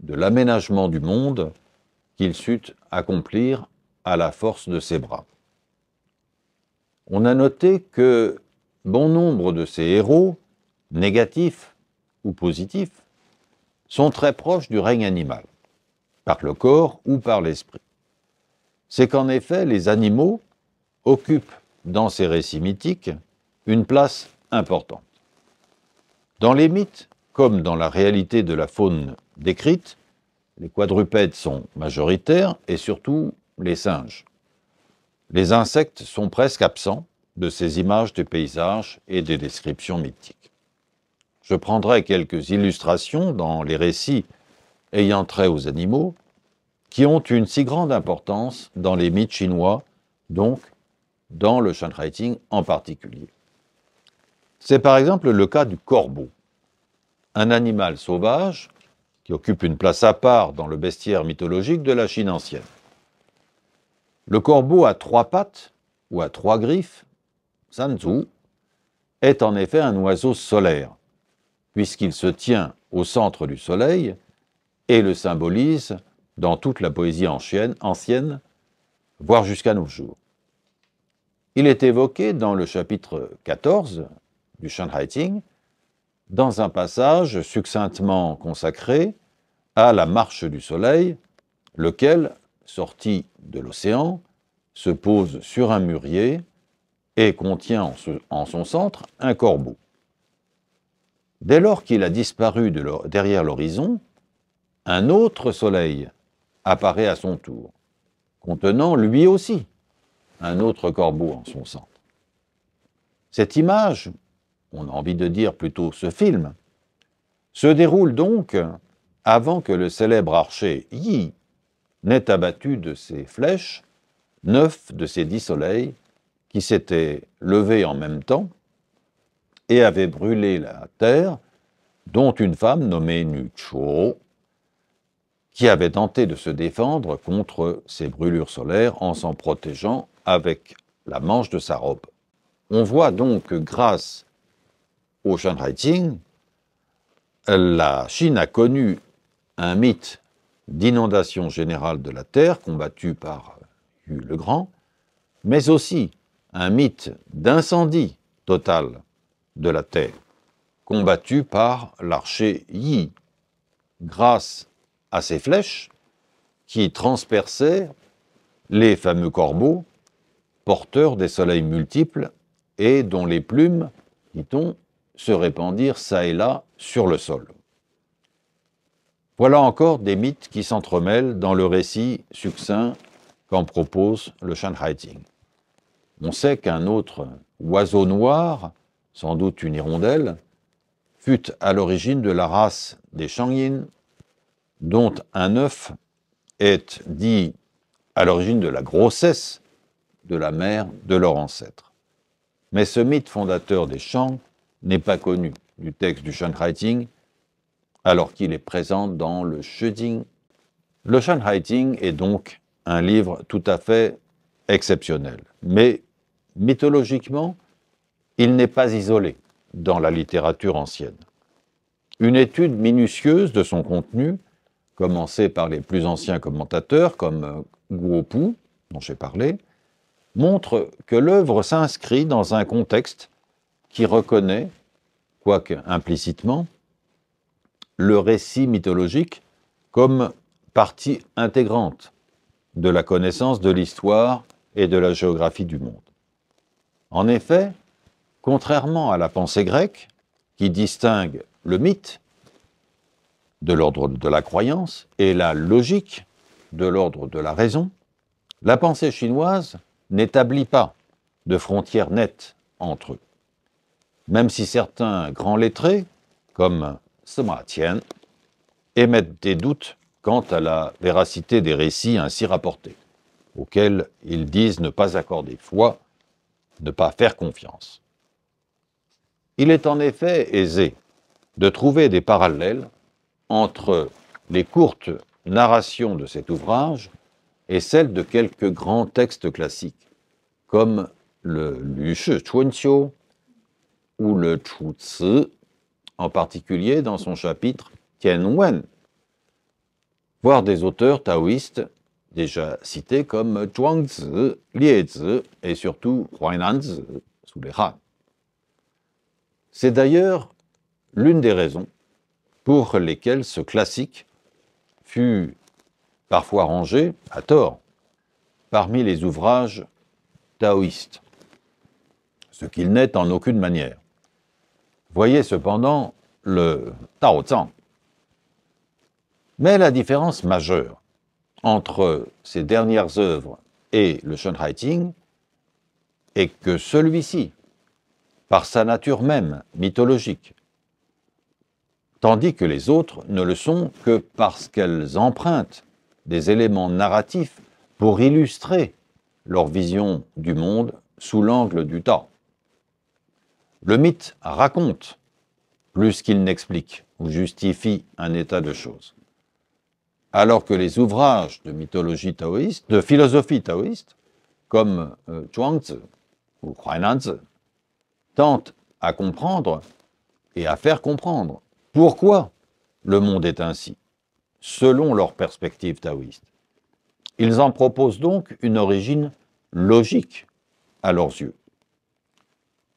de l'aménagement du monde qu'il sut accomplir à la force de ses bras. On a noté que bon nombre de ces héros, négatifs ou positifs, sont très proches du règne animal, par le corps ou par l'esprit. C'est qu'en effet, les animaux occupent dans ces récits mythiques une place importante. Dans les mythes, comme dans la réalité de la faune décrite, les quadrupèdes sont majoritaires et surtout les singes. Les insectes sont presque absents de ces images des paysages et des descriptions mythiques. Je prendrai quelques illustrations dans les récits ayant trait aux animaux qui ont une si grande importance dans les mythes chinois, donc dans le Shanhai Jing en particulier. C'est par exemple le cas du corbeau, un animal sauvage qui occupe une place à part dans le bestiaire mythologique de la Chine ancienne. Le corbeau à 3 pattes ou à 3 griffes, Sanzu, est en effet un oiseau solaire, puisqu'il se tient au centre du soleil et le symbolise dans toute la poésie ancienne, voire jusqu'à nos jours. Il est évoqué dans le chapitre 14 du Shanhai Jing, dans un passage succinctement consacré à la marche du soleil, lequel, sorti de l'océan, se pose sur un mûrier et contient en son centre un corbeau. Dès lors qu'il a disparu derrière l'horizon, un autre soleil apparaît à son tour, contenant lui aussi un autre corbeau en son centre. Cette image, on a envie de dire plutôt ce film, se déroule donc avant que le célèbre archer Yi n'ait abattu de ses flèches 9 de ces 10 soleils qui s'étaient levés en même temps et avaient brûlé la terre, dont une femme nommée Nucho, qui avait tenté de se défendre contre ces brûlures solaires en s'en protégeant avec la manche de sa robe. On voit donc que grâce au Shanhaijing, la Chine a connu un mythe d'inondation générale de la Terre combattu par Yu le Grand, mais aussi un mythe d'incendie total de la Terre combattu par l'archer Yi, grâce à ses flèches qui transperçaient les fameux corbeaux porteurs des soleils multiples et dont les plumes, dit-on, se répandirent çà et là sur le sol. Voilà encore des mythes qui s'entremêlent dans le récit succinct qu'en propose le Shanhaijing. On sait qu'un autre oiseau noir, sans doute une hirondelle, fut à l'origine de la race des Shangyin, dont un œuf est dit à l'origine de la grossesse de la mère de leur ancêtre. Mais ce mythe fondateur des Shang n'est pas connu du texte du Shanhaijing, alors qu'il est présent dans le Shijing. Le Shanhaijing est donc un livre tout à fait exceptionnel, mais mythologiquement, il n'est pas isolé dans la littérature ancienne. Une étude minutieuse de son contenu, commencée par les plus anciens commentateurs comme Guo Pu, dont j'ai parlé, montre que l'œuvre s'inscrit dans un contexte qui reconnaît, quoique implicitement, le récit mythologique comme partie intégrante de la connaissance de l'histoire et de la géographie du monde. En effet, contrairement à la pensée grecque, qui distingue le mythe de l'ordre de la croyance et la logique de l'ordre de la raison, la pensée chinoise n'établit pas de frontières nettes entre eux. Même si certains grands lettrés, comme Sima Qian, émettent des doutes quant à la véracité des récits ainsi rapportés, auxquels ils disent ne pas accorder foi, ne pas faire confiance. Il est en effet aisé de trouver des parallèles entre les courtes narrations de cet ouvrage et celles de quelques grands textes classiques, comme le Lü Shi Chunqiu ou le Chu Ci, en particulier dans son chapitre Tian Wen, voire des auteurs taoïstes déjà cités comme Zhuangzi, Liezi et surtout Huainanzi sous les Han. C'est d'ailleurs l'une des raisons pour lesquelles ce classique fut parfois rangé, à tort, parmi les ouvrages taoïstes, ce qu'il n'est en aucune manière. Voyez cependant le Tao Zhang. Mais la différence majeure entre ces dernières œuvres et le Shanhaijing est que celui-ci, par sa nature même mythologique, tandis que les autres ne le sont que parce qu'elles empruntent des éléments narratifs pour illustrer leur vision du monde sous l'angle du Tao. Le mythe raconte plus qu'il n'explique ou justifie un état de choses, alors que les ouvrages de mythologie taoïste, de philosophie taoïste, comme Zhuangzi ou Huainanzi, tentent à comprendre et à faire comprendre pourquoi le monde est ainsi, selon leur perspective taoïste. Ils en proposent donc une origine logique à leurs yeux.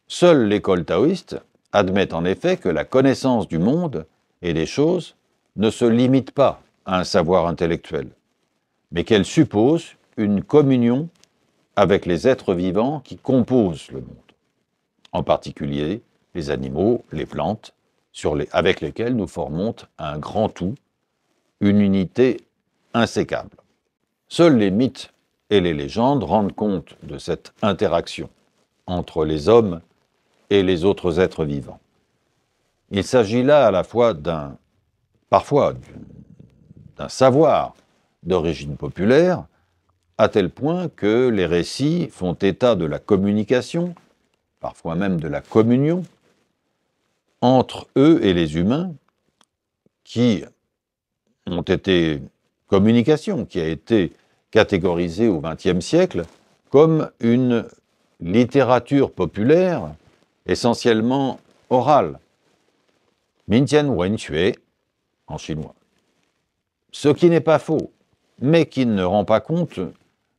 Seule l'école taoïste admet en effet que la connaissance du monde et des choses ne se limite pas à un savoir intellectuel, mais qu'elle suppose une communion avec les êtres vivants qui composent le monde, en particulier les animaux, les plantes, avec lesquels nous formons un grand tout, une unité insécable. Seuls les mythes et les légendes rendent compte de cette interaction entre les hommes et les autres êtres vivants. Il s'agit là à la fois parfois d'un savoir d'origine populaire, à tel point que les récits font état de la communication, parfois même de la communion, entre eux et les humains, qui ont été communication, qui a été catégorisée au XXe siècle comme une littérature populaire essentiellement orale. Minjian Wenxue en chinois. Ce qui n'est pas faux, mais qui ne rend pas compte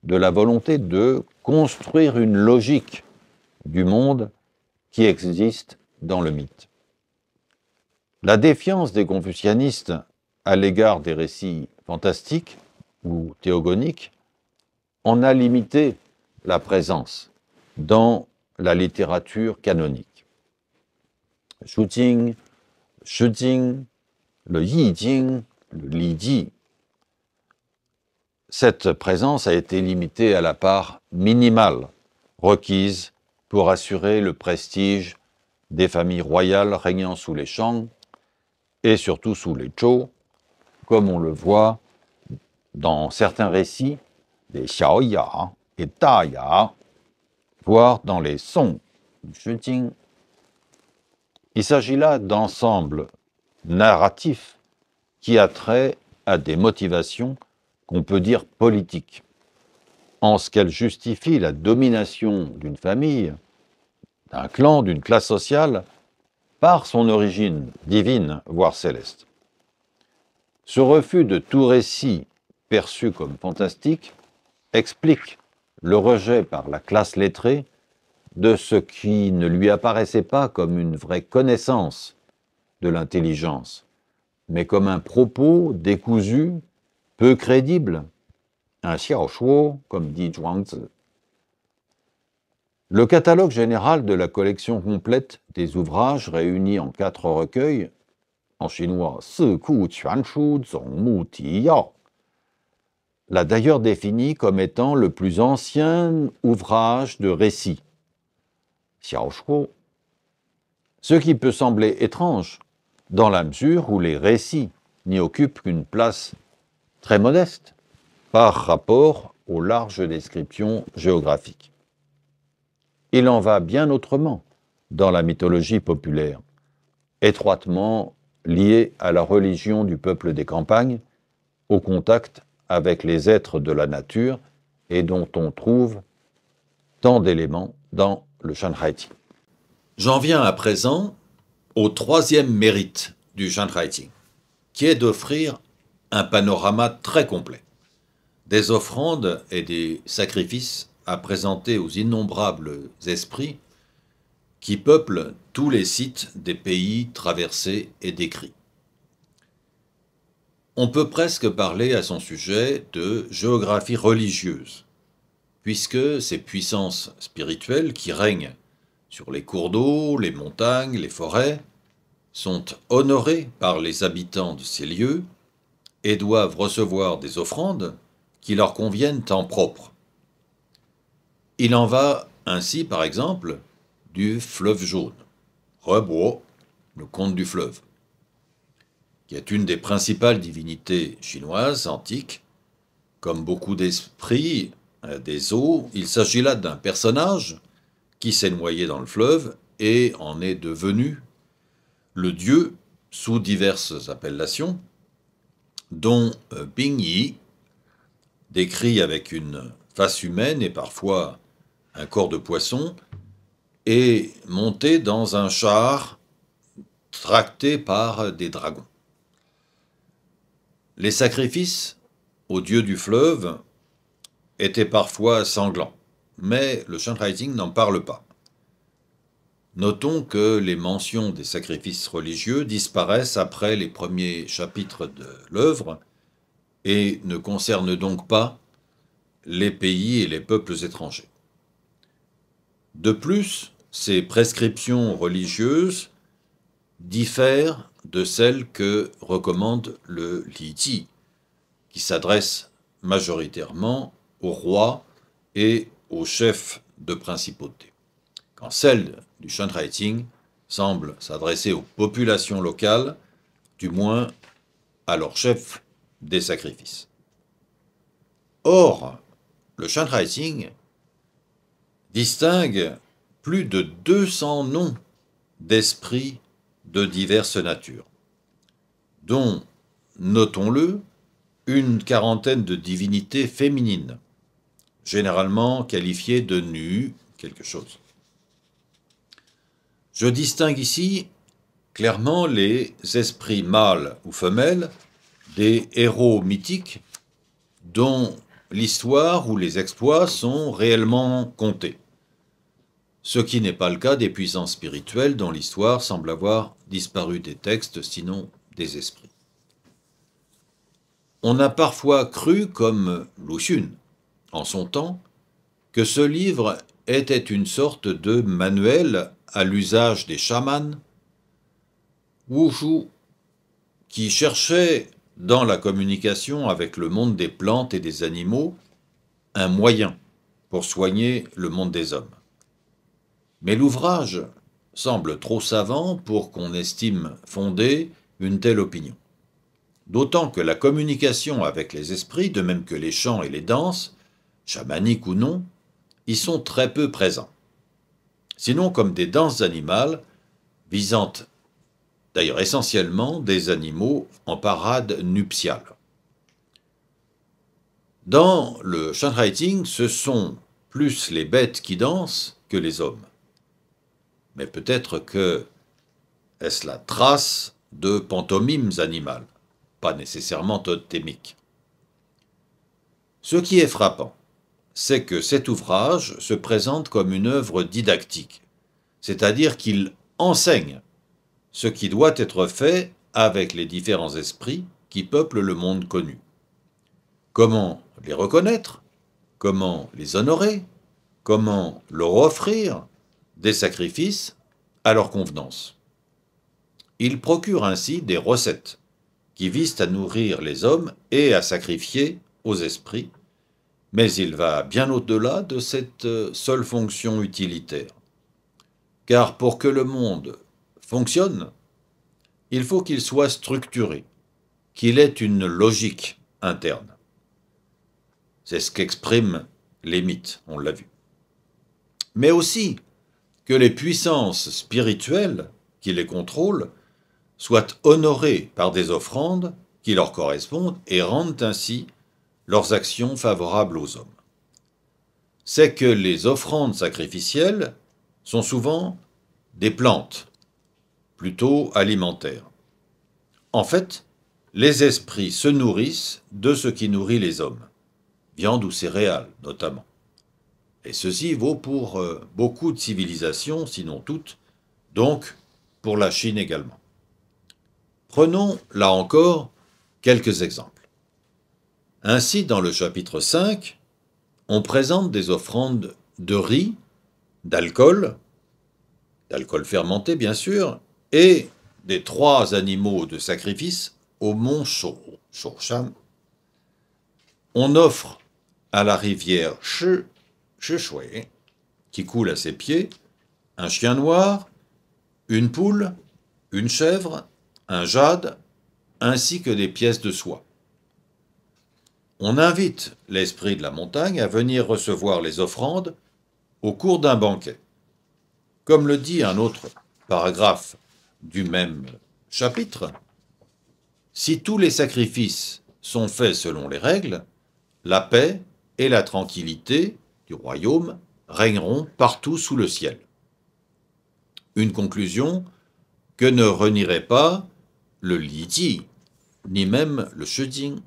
de la volonté de construire une logique du monde qui existe dans le mythe. La défiance des confucianistes à l'égard des récits fantastiques ou théogoniques en a limité la présence dans la littérature canonique. Shujing, Shijing, le Yijing, le Liji, cette présence a été limitée à la part minimale requise pour assurer le prestige des familles royales régnant sous les Shang et surtout sous les Zhou, comme on le voit dans certains récits des Xiaoya et Daya, voire dans les Song, Shijing. Il s'agit là d'ensembles narratifs qui a trait à des motivations qu'on peut dire politiques, en ce qu'elles justifient la domination d'une famille, d'un clan, d'une classe sociale, par son origine divine, voire céleste. Ce refus de tout récit perçu comme fantastique explique le rejet par la classe lettrée de ce qui ne lui apparaissait pas comme une vraie connaissance de l'intelligence, mais comme un propos décousu, peu crédible, un xiaoshuo, comme dit Zhuangzi. Le catalogue général de la collection complète des ouvrages réunis en 4 recueils, en chinois Si Ku Quanshu Zongmu Ti Yao, l'a d'ailleurs défini comme étant le plus ancien ouvrage de récit, xiaoshuo, ce qui peut sembler étrange dans la mesure où les récits n'y occupent qu'une place très modeste par rapport aux larges descriptions géographiques. Il en va bien autrement dans la mythologie populaire, étroitement liée à la religion du peuple des campagnes, au contact avec les êtres de la nature et dont on trouve tant d'éléments dans le Shanhaijing. J'en viens à présent au troisième mérite du Shanhaijing, qui est d'offrir un panorama très complet, des offrandes et des sacrifices à présenter aux innombrables esprits qui peuplent tous les sites des pays traversés et décrits. On peut presque parler à son sujet de géographie religieuse, puisque ces puissances spirituelles qui règnent sur les cours d'eau, les montagnes, les forêts, sont honorées par les habitants de ces lieux et doivent recevoir des offrandes qui leur conviennent en propre. Il en va ainsi, par exemple, du fleuve jaune, Rebuo, le comte du fleuve, qui est une des principales divinités chinoises antiques. Comme beaucoup d'esprits des eaux, il s'agit là d'un personnage qui s'est noyé dans le fleuve et en est devenu le dieu sous diverses appellations, dont Bingyi, décrit avec une face humaine et parfois un corps de poisson, est monté dans un char tracté par des dragons. Les sacrifices aux dieux du fleuve étaient parfois sanglants, mais le Shanhaijing n'en parle pas. Notons que les mentions des sacrifices religieux disparaissent après les premiers chapitres de l'œuvre et ne concernent donc pas les pays et les peuples étrangers. De plus, ces prescriptions religieuses diffèrent de celles que recommande le Liji, qui s'adresse majoritairement aux rois et aux chefs de principauté, quand celles du Shanhaijing semble s'adresser aux populations locales, du moins à leur chef des sacrifices. Or, le Shanhaixing distingue plus de 200 noms d'esprits de diverses natures, dont, notons-le, une quarantaine de divinités féminines, généralement qualifiées de nues quelque chose. Je distingue ici clairement les esprits mâles ou femelles des héros mythiques dont l'histoire ou les exploits sont réellement comptés, ce qui n'est pas le cas des puissances spirituelles dont l'histoire semble avoir disparu des textes, sinon des esprits. On a parfois cru, comme Lu Xun, en son temps, que ce livre était une sorte de manuel à l'usage des chamans Wushu qui cherchaient, dans la communication avec le monde des plantes et des animaux, un moyen pour soigner le monde des hommes. Mais l'ouvrage semble trop savant pour qu'on estime fondée une telle opinion. D'autant que la communication avec les esprits, de même que les chants et les danses, chamaniques ou non, y sont très peu présents. Sinon comme des danses animales, visant d'ailleurs essentiellement des animaux en parade nuptiale. Dans le Shanhaixing, ce sont plus les bêtes qui dansent que les hommes. Mais peut-être que est-ce la trace de pantomimes animales, pas nécessairement totémiques. Ce qui est frappant, c'est que cet ouvrage se présente comme une œuvre didactique, c'est-à-dire qu'il enseigne ce qui doit être fait avec les différents esprits qui peuplent le monde connu. Comment les reconnaître, comment les honorer, comment leur offrir des sacrifices à leur convenance. Il procure ainsi des recettes qui visent à nourrir les hommes et à sacrifier aux esprits, mais il va bien au-delà de cette seule fonction utilitaire. Car pour que le monde fonctionne, il faut qu'il soit structuré, qu'il ait une logique interne. C'est ce qu'expriment les mythes, on l'a vu. Mais aussi que les puissances spirituelles qui les contrôlent soient honorées par des offrandes qui leur correspondent et rendent ainsi leurs actions favorables aux hommes. C'est que les offrandes sacrificielles sont souvent des plantes, plutôt alimentaires. En fait, les esprits se nourrissent de ce qui nourrit les hommes, viande ou céréales notamment. Et ceci vaut pour beaucoup de civilisations, sinon toutes, donc pour la Chine également. Prenons, là encore, quelques exemples. Ainsi, dans le chapitre 5, on présente des offrandes de riz, d'alcool fermenté bien sûr, et des 3 animaux de sacrifice au mont Shoushan. On offre à la rivière Shishui, qui coule à ses pieds, un chien noir, une poule, une chèvre, un jade, ainsi que des pièces de soie. On invite l'esprit de la montagne à venir recevoir les offrandes au cours d'un banquet. Comme le dit un autre paragraphe du même chapitre, si tous les sacrifices sont faits selon les règles, la paix et la tranquillité du royaume régneront partout sous le ciel. Une conclusion que ne renierait pas le Liji, ni même le Shijing.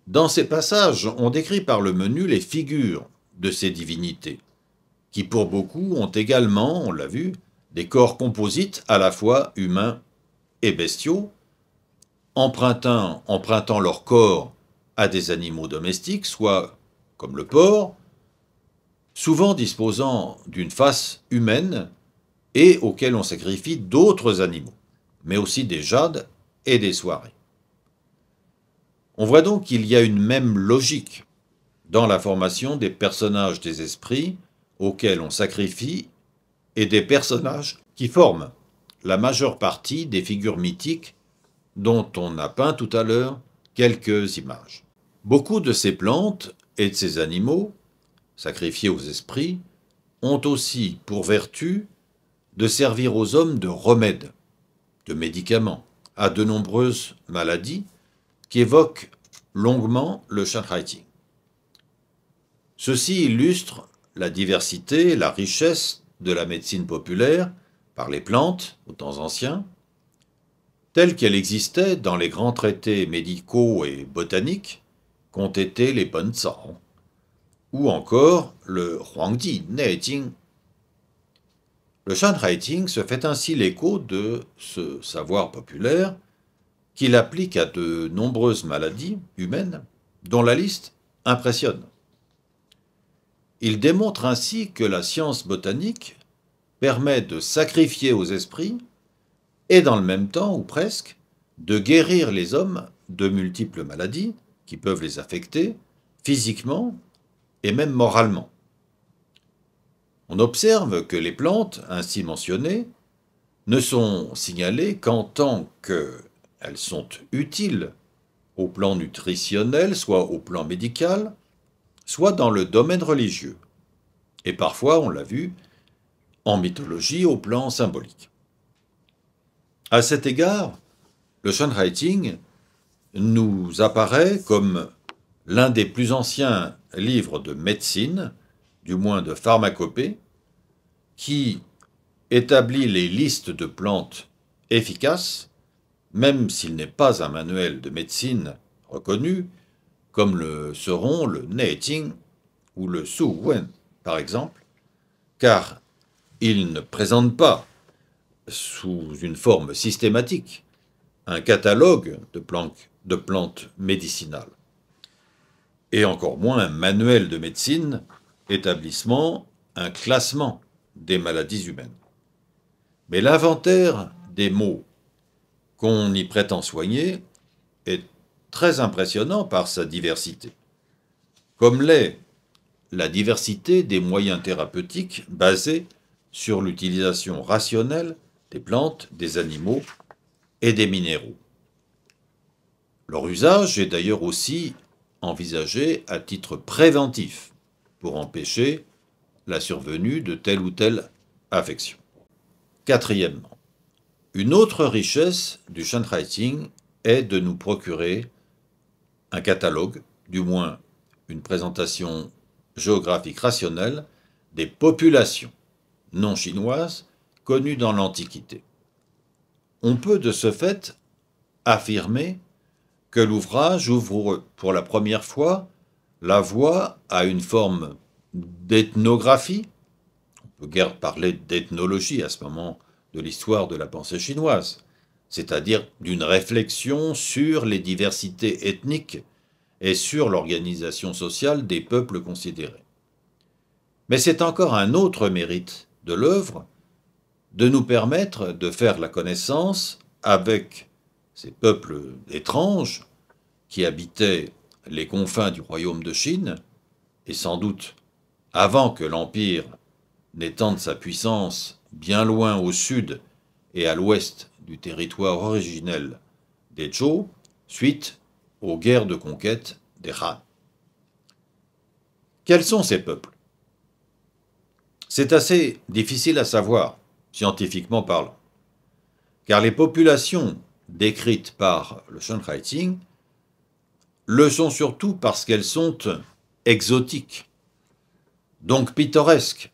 Dans ces passages, on décrit par le menu les figures de ces divinités, qui pour beaucoup ont également, on l'a vu, des corps composites à la fois humains et bestiaux, empruntant leur corps à des animaux domestiques, soit comme le porc, souvent disposant d'une face humaine et auxquels on sacrifie d'autres animaux, mais aussi des jades et des soirées. On voit donc qu'il y a une même logique dans la formation des personnages des esprits auxquels on sacrifie et des personnages qui forment la majeure partie des figures mythiques dont on a peint tout à l'heure quelques images. Beaucoup de ces plantes et de ces animaux, sacrifiés aux esprits, ont aussi pour vertu de servir aux hommes de remède, de médicaments, à de nombreuses maladies qui évoquent longuement le Shanhaiting. Ceci illustre la diversité, la richesse de la médecine populaire par les plantes aux temps anciens, telle qu'elle existait dans les grands traités médicaux et botaniques qu'ont été les Benzao, ou encore le Huangji Neijing. Le Shanhaiting se fait ainsi l'écho de ce savoir populaire qu'il applique à de nombreuses maladies humaines, dont la liste impressionne. Il démontre ainsi que la science botanique permet de sacrifier aux esprits et dans le même temps, ou presque, de guérir les hommes de multiples maladies qui peuvent les affecter physiquement et même moralement. On observe que les plantes ainsi mentionnées ne sont signalées qu'en tant qu'elles sont utiles au plan nutritionnel, soit au plan médical, soit dans le domaine religieux, et parfois, on l'a vu, en mythologie au plan symbolique. À cet égard, le Shanhaiting nous apparaît comme l'un des plus anciens livres de médecine, du moins de pharmacopée, qui établit les listes de plantes efficaces, même s'il n'est pas un manuel de médecine reconnu, comme le seront le Neijing ou le Su Wen, par exemple, car il ne présente pas, sous une forme systématique, un catalogue de plantes médicinales, et encore moins un manuel de médecine établissant un classement des maladies humaines. Mais l'inventaire des maux qu'on y prétend soigner est très impressionnant par sa diversité, comme l'est la diversité des moyens thérapeutiques basés sur l'utilisation rationnelle des plantes, des animaux et des minéraux. Leur usage est d'ailleurs aussi envisagé à titre préventif pour empêcher la survenue de telle ou telle affection. Quatrièmement, une autre richesse du Shanhaiting est de nous procurer un catalogue, du moins une présentation géographique rationnelle, des populations non chinoises connues dans l'Antiquité. On peut de ce fait affirmer que l'ouvrage ouvre pour la première fois la voie à une forme d'ethnographie. On peut guère parler d'ethnologie à ce moment de l'histoire de la pensée chinoise, c'est-à-dire d'une réflexion sur les diversités ethniques et sur l'organisation sociale des peuples considérés. Mais c'est encore un autre mérite de l'œuvre de nous permettre de faire la connaissance avec ces peuples étranges qui habitaient les confins du royaume de Chine, et sans doute avant que l'Empire n'étende sa puissance bien loin au sud et à l'ouest du territoire originel des Zhou, suite aux guerres de conquête des Han. Quels sont ces peuples? C'est assez difficile à savoir, scientifiquement parlant, car les populations décrites par le Shanhaiting le sont surtout parce qu'elles sont exotiques, donc pittoresques,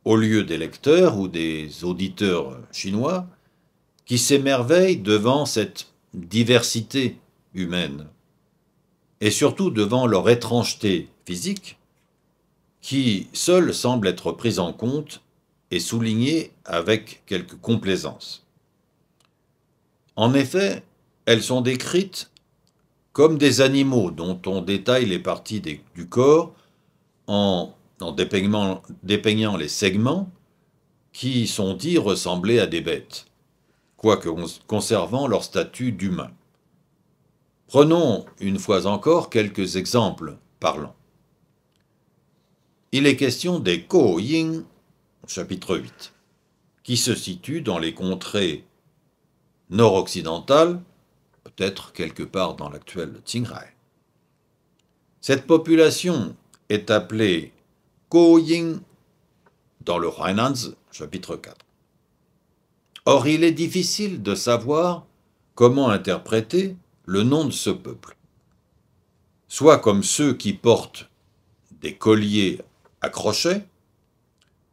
au lieu des lecteurs ou des auditeurs chinois qui s'émerveillent devant cette diversité humaine, et surtout devant leur étrangeté physique, qui seule semble être prise en compte et soulignée avec quelque complaisance. En effet, elles sont décrites comme des animaux dont on détaille les parties du corps en dépeignant les segments qui sont dits ressembler à des bêtes, quoique conservant leur statut d'humain. Prenons une fois encore quelques exemples parlants. Il est question des Ko Ying, chapitre 8. qui se situe dans les contrées nord-occidentales, peut-être quelque part dans l'actuel Qinghai. Cette population est appelée Guoying dans le Huainanzi, chapitre 4. Or, il est difficile de savoir comment interpréter le nom de ce peuple. Soit comme ceux qui portent des colliers à crochets,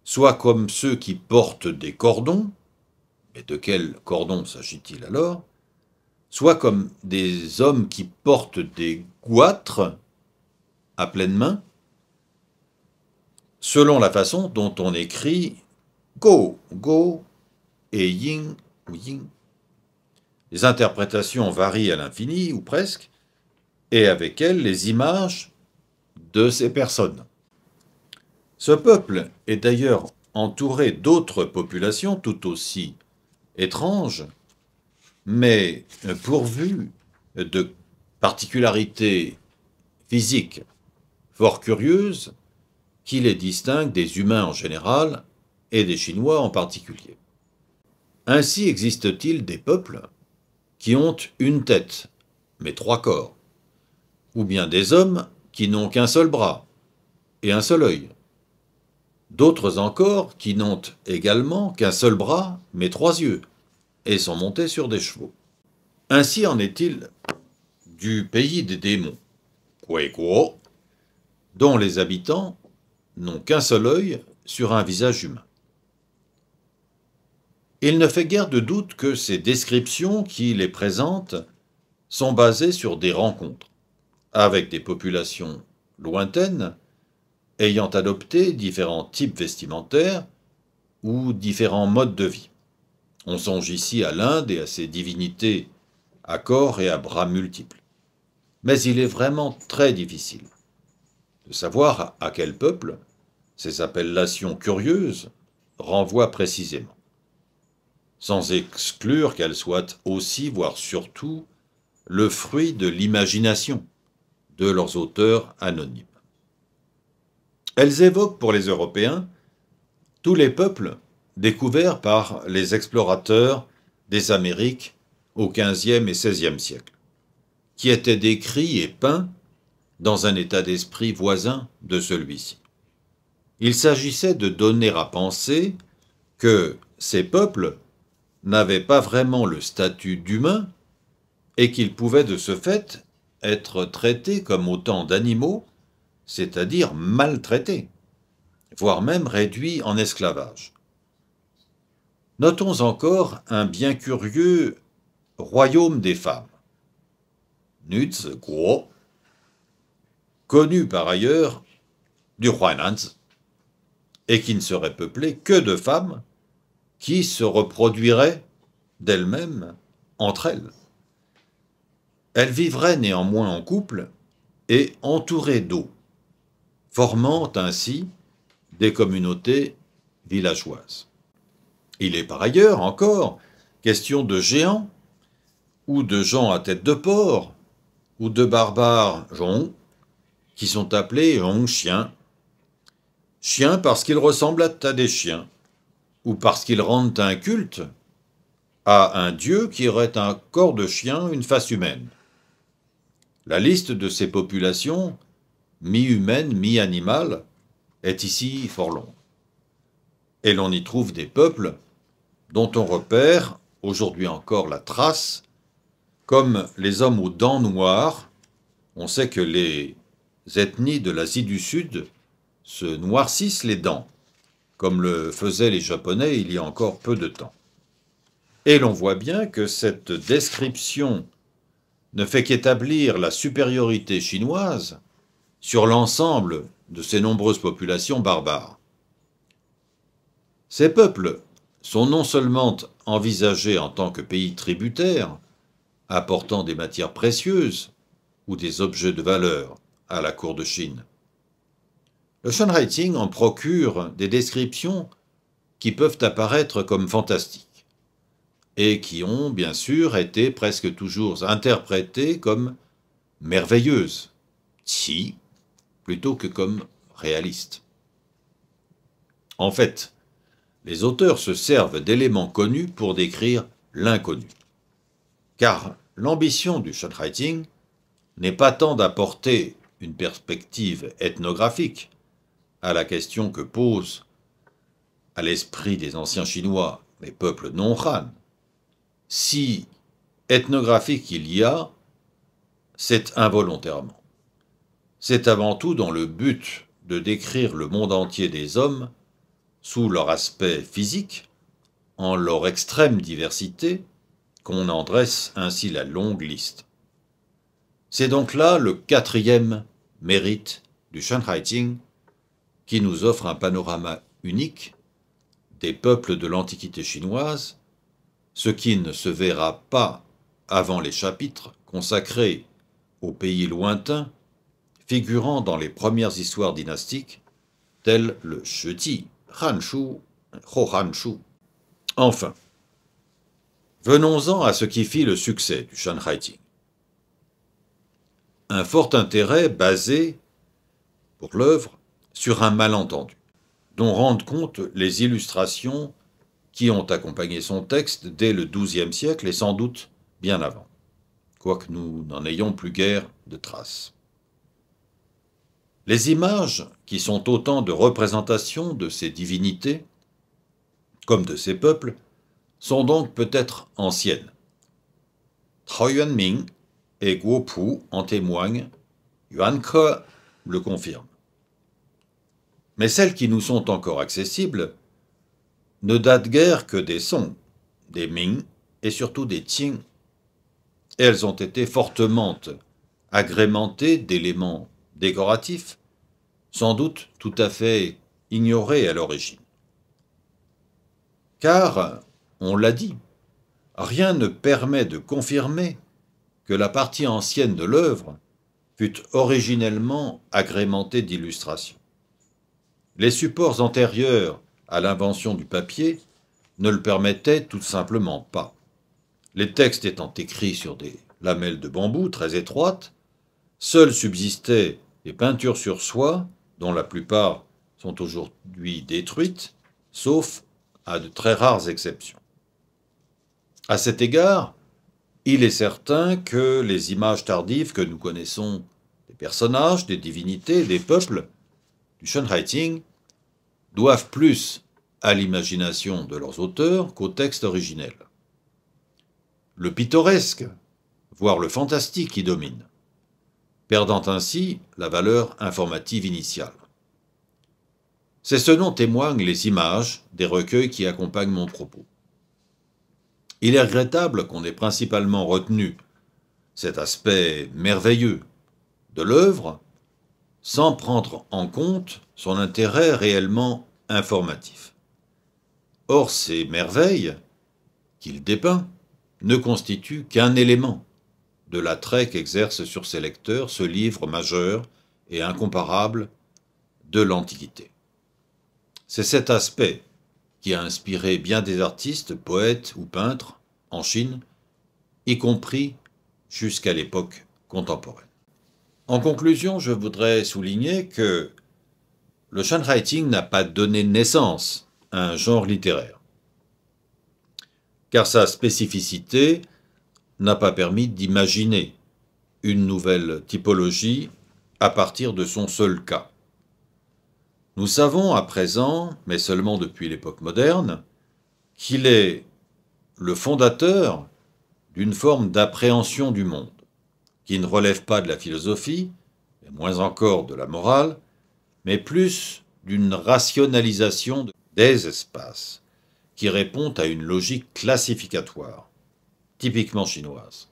soit comme ceux qui portent des cordons, mais de quel cordon s'agit-il alors? Soit comme des hommes qui portent des goitres à pleine main, selon la façon dont on écrit go, go et yin ou yin. Les interprétations varient à l'infini, ou presque, et avec elles les images de ces personnes. Ce peuple est d'ailleurs entouré d'autres populations tout aussi étranges, mais pourvues de particularités physiques fort curieuses qui les distinguent des humains en général et des Chinois en particulier. Ainsi existe-t-il des peuples qui ont une tête, mais 3 corps, ou bien des hommes qui n'ont qu'un seul bras et un seul œil, d'autres encore qui n'ont également qu'un seul bras, mais 3 yeux, et sont montés sur des chevaux. Ainsi en est-il du pays des démons, Guo, dont les habitants n'ont qu'un seul œil sur un visage humain. Il ne fait guère de doute que ces descriptions qui les présentent sont basées sur des rencontres avec des populations lointaines ayant adopté différents types vestimentaires ou différents modes de vie. On songe ici à l'Inde et à ses divinités à corps et à bras multiples. Mais il est vraiment très difficile de savoir à quel peuple ces appellations curieuses renvoient précisément, sans exclure qu'elles soient aussi, voire surtout, le fruit de l'imagination de leurs auteurs anonymes. Elles évoquent pour les Européens tous les peuples découverts par les explorateurs des Amériques au XVe et XVIe siècle, qui étaient décrits et peints dans un état d'esprit voisin de celui-ci. Il s'agissait de donner à penser que ces peuples n'avaient pas vraiment le statut d'humains et qu'ils pouvaient de ce fait être traités comme autant d'animaux, c'est-à-dire maltraités, voire même réduits en esclavage. Notons encore un bien curieux royaume des femmes, Nütze Guo, connu par ailleurs du Huainanzi, et qui ne serait peuplé que de femmes qui se reproduiraient d'elles-mêmes entre elles. Elles vivraient néanmoins en couple et entourées d'eau, formant ainsi des communautés villageoises. Il est par ailleurs encore question de géants, ou de gens à tête de porc, ou de barbares zhong, qui sont appelés zhong-chiens. Chiens parce qu'ils ressemblent à des chiens, ou parce qu'ils rendent un culte à un dieu qui aurait un corps de chien, une face humaine. La liste de ces populations, mi-humaines, mi-animales, est ici fort longue. Et l'on y trouve des peuples dont on repère, aujourd'hui encore, la trace, comme les hommes aux dents noires. On sait que les ethnies de l'Asie du Sud se noircissent les dents, comme le faisaient les Japonais il y a encore peu de temps. Et l'on voit bien que cette description ne fait qu'établir la supériorité chinoise sur l'ensemble de ces nombreuses populations barbares. Ces peuples sont non seulement envisagés en tant que pays tributaires, apportant des matières précieuses ou des objets de valeur à la cour de Chine. Le Shanhaixing en procure des descriptions qui peuvent apparaître comme fantastiques et qui ont bien sûr été presque toujours interprétées comme merveilleuses, qi, plutôt que comme réalistes. En fait, les auteurs se servent d'éléments connus pour décrire l'inconnu. Car l'ambition du Shanwriting n'est pas tant d'apporter une perspective ethnographique à la question que posent à l'esprit des anciens Chinois les peuples non Han. Si ethnographique il y a, c'est involontairement. C'est avant tout dans le but de décrire le monde entier des hommes sous leur aspect physique, en leur extrême diversité, qu'on en dresse ainsi la longue liste. C'est donc là le quatrième mérite du Shanwriting, qui nous offre un panorama unique des peuples de l'Antiquité chinoise, ce qui ne se verra pas avant les chapitres consacrés aux pays lointains figurant dans les premières histoires dynastiques, telles le Shiji, Hanshu, Hohanshu. Enfin, venons-en à ce qui fit le succès du Shanwriting. Un fort intérêt basé, pour l'œuvre, sur un malentendu, dont rendent compte les illustrations qui ont accompagné son texte dès le XIIe siècle et sans doute bien avant, quoique nous n'en ayons plus guère de traces. Les images, qui sont autant de représentations de ces divinités, comme de ces peuples, sont donc peut-être anciennes. Trao Yuanming et Guo Pu en témoignent, Yuan Ke le confirme. Mais celles qui nous sont encore accessibles ne datent guère que des Song, des Ming et surtout des Qing. Elles ont été fortement agrémentées d'éléments décoratifs, sans doute tout à fait ignorés à l'origine. Car, on l'a dit, rien ne permet de confirmer que la partie ancienne de l'œuvre fut originellement agrémentée d'illustrations. Les supports antérieurs à l'invention du papier ne le permettaient tout simplement pas. Les textes étant écrits sur des lamelles de bambou très étroites, seules subsistaient les peintures sur soie, dont la plupart sont aujourd'hui détruites, sauf à de très rares exceptions. À cet égard, il est certain que les images tardives que nous connaissons des personnages, des divinités, des peuples, du Shanwriting, doivent plus à l'imagination de leurs auteurs qu'au texte originel. Le pittoresque, voire le fantastique y domine, perdant ainsi la valeur informative initiale. C'est ce dont témoignent les images des recueils qui accompagnent mon propos. Il est regrettable qu'on ait principalement retenu cet aspect merveilleux de l'œuvre sans prendre en compte son intérêt réellement informatif. Or, ces merveilles qu'il dépeint ne constituent qu'un élément de l'attrait qu'exerce sur ses lecteurs ce livre majeur et incomparable de l'Antiquité. C'est cet aspect qui a inspiré bien des artistes, poètes ou peintres en Chine, y compris jusqu'à l'époque contemporaine. En conclusion, je voudrais souligner que le Shanwriting n'a pas donné naissance à un genre littéraire, car sa spécificité n'a pas permis d'imaginer une nouvelle typologie à partir de son seul cas. Nous savons à présent, mais seulement depuis l'époque moderne, qu'il est le fondateur d'une forme d'appréhension du monde, qui ne relève pas de la philosophie, et moins encore de la morale, mais plus d'une rationalisation des espaces, qui répond à une logique classificatoire, typiquement chinoise.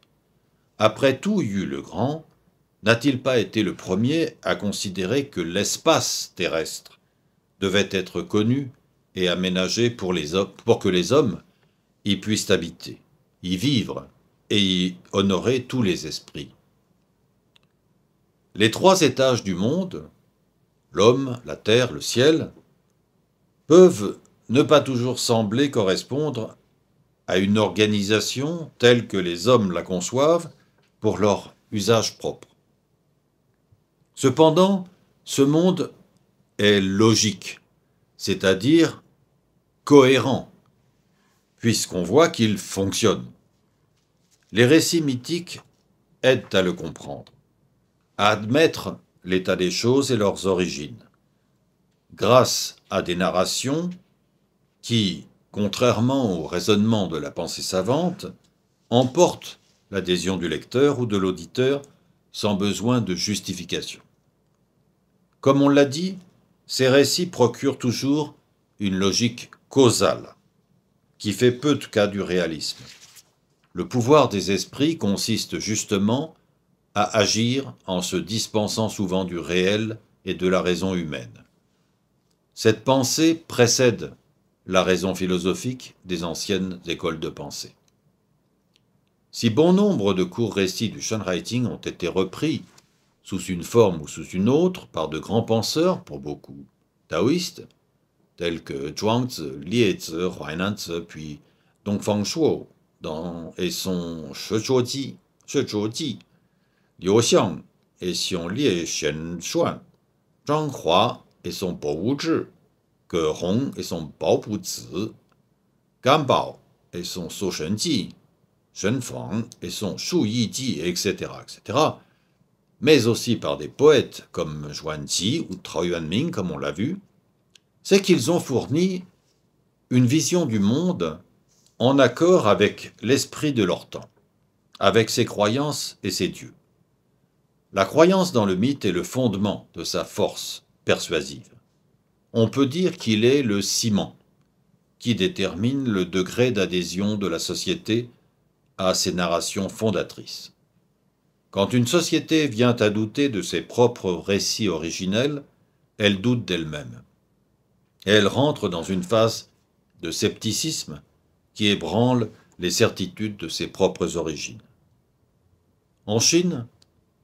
Après tout, Yu le Grand n'a-t-il pas été le premier à considérer que l'espace terrestre devait être connu et aménagé pour que les hommes y puissent habiter, y vivre et y honorer tous les esprits? Les trois étages du monde, l'homme, la terre, le ciel, peuvent ne pas toujours sembler correspondre à une organisation telle que les hommes la conçoivent pour leur usage propre. Cependant, ce monde est logique, c'est-à-dire cohérent, puisqu'on voit qu'il fonctionne. Les récits mythiques aident à le comprendre, à admettre l'état des choses et leurs origines, grâce à des narrations qui, contrairement au raisonnement de la pensée savante, emportent l'adhésion du lecteur ou de l'auditeur sans besoin de justification. Comme on l'a dit, ces récits procurent toujours une logique causale, qui fait peu de cas du réalisme. Le pouvoir des esprits consiste justement à agir en se dispensant souvent du réel et de la raison humaine. Cette pensée précède la raison philosophique des anciennes écoles de pensée. Si bon nombre de courts récits du Shanwriting ont été repris sous une forme ou sous une autre par de grands penseurs, pour beaucoup taoïstes, tels que Zhuangzi, Liezi, Huainanzi, puis Dongfang Shuo et son Shizhuoji, Liu Xiang et son Lie Xianshuan, Zhang Hua et son Bouzhi, Ge Hong et son Baobuzi, Gan Bao et son Su Shenji, Shen Fang et son Shu Yiji, etc., mais aussi par des poètes comme Zhuangzi ou Trao Yuanming, comme on l'a vu, c'est qu'ils ont fourni une vision du monde en accord avec l'esprit de leur temps, avec ses croyances et ses dieux. La croyance dans le mythe est le fondement de sa force persuasive. On peut dire qu'il est le ciment qui détermine le degré d'adhésion de la société à ses narrations fondatrices. Quand une société vient à douter de ses propres récits originels, elle doute d'elle-même. Elle rentre dans une phase de scepticisme qui ébranle les certitudes de ses propres origines. En Chine,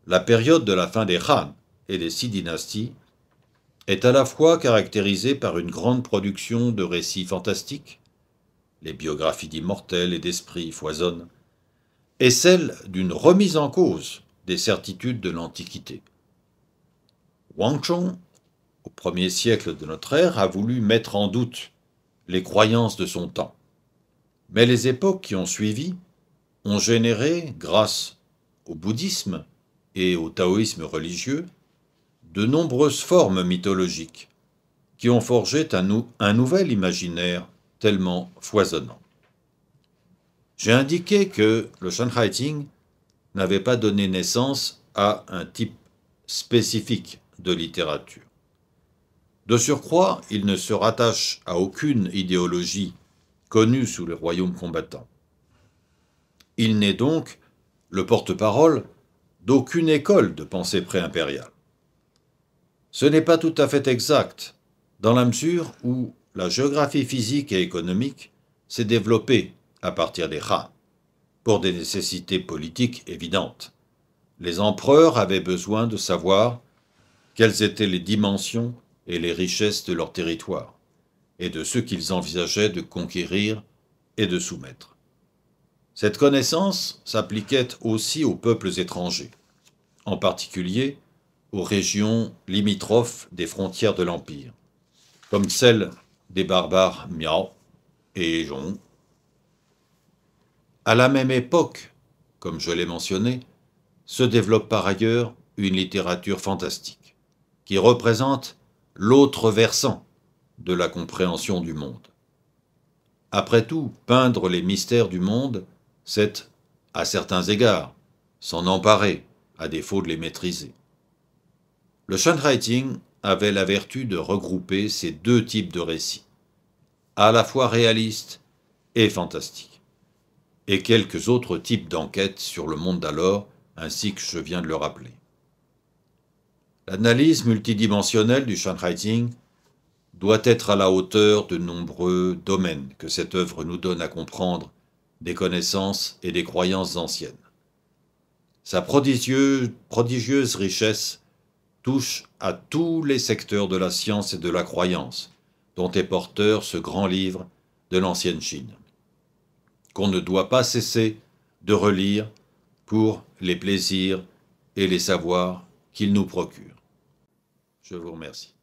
la période de la fin des Han et des 6 dynasties est à la fois caractérisée par une grande production de récits fantastiques, les biographies d'immortels et d'esprits foisonnent, et celle d'une remise en cause des certitudes de l'Antiquité. Wang Chong, au 1er siècle de notre ère, a voulu mettre en doute les croyances de son temps. Mais les époques qui ont suivi ont généré, grâce au bouddhisme et au taoïsme religieux, de nombreuses formes mythologiques qui ont forgé un nouvel imaginaire tellement foisonnant. J'ai indiqué que le Shanwriting n'avait pas donné naissance à un type spécifique de littérature. De surcroît, il ne se rattache à aucune idéologie connue sous les royaumes combattants. Il n'est donc le porte-parole d'aucune école de pensée pré-impériale. Ce n'est pas tout à fait exact, dans la mesure où la géographie physique et économique s'est développée à partir des Han, pour des nécessités politiques évidentes. Les empereurs avaient besoin de savoir quelles étaient les dimensions et les richesses de leur territoire, et de ceux qu'ils envisageaient de conquérir et de soumettre. Cette connaissance s'appliquait aussi aux peuples étrangers, en particulier aux régions limitrophes des frontières de l'Empire, comme celles des barbares Miao et Zhong. À la même époque, comme je l'ai mentionné, se développe par ailleurs une littérature fantastique, qui représente l'autre versant de la compréhension du monde. Après tout, peindre les mystères du monde, c'est, à certains égards, s'en emparer, à défaut de les maîtriser. Le Shanwriting avait la vertu de regrouper ces deux types de récits, à la fois réalistes et fantastiques, et quelques autres types d'enquêtes sur le monde d'alors, ainsi que je viens de le rappeler. L'analyse multidimensionnelle du Shanwriting doit être à la hauteur de nombreux domaines que cette œuvre nous donne à comprendre des connaissances et des croyances anciennes. Sa prodigieuse richesse touche à tous les secteurs de la science et de la croyance, dont est porteur ce grand livre de l'ancienne Chine, qu'on ne doit pas cesser de relire pour les plaisirs et les savoirs qu'il nous procure. Je vous remercie.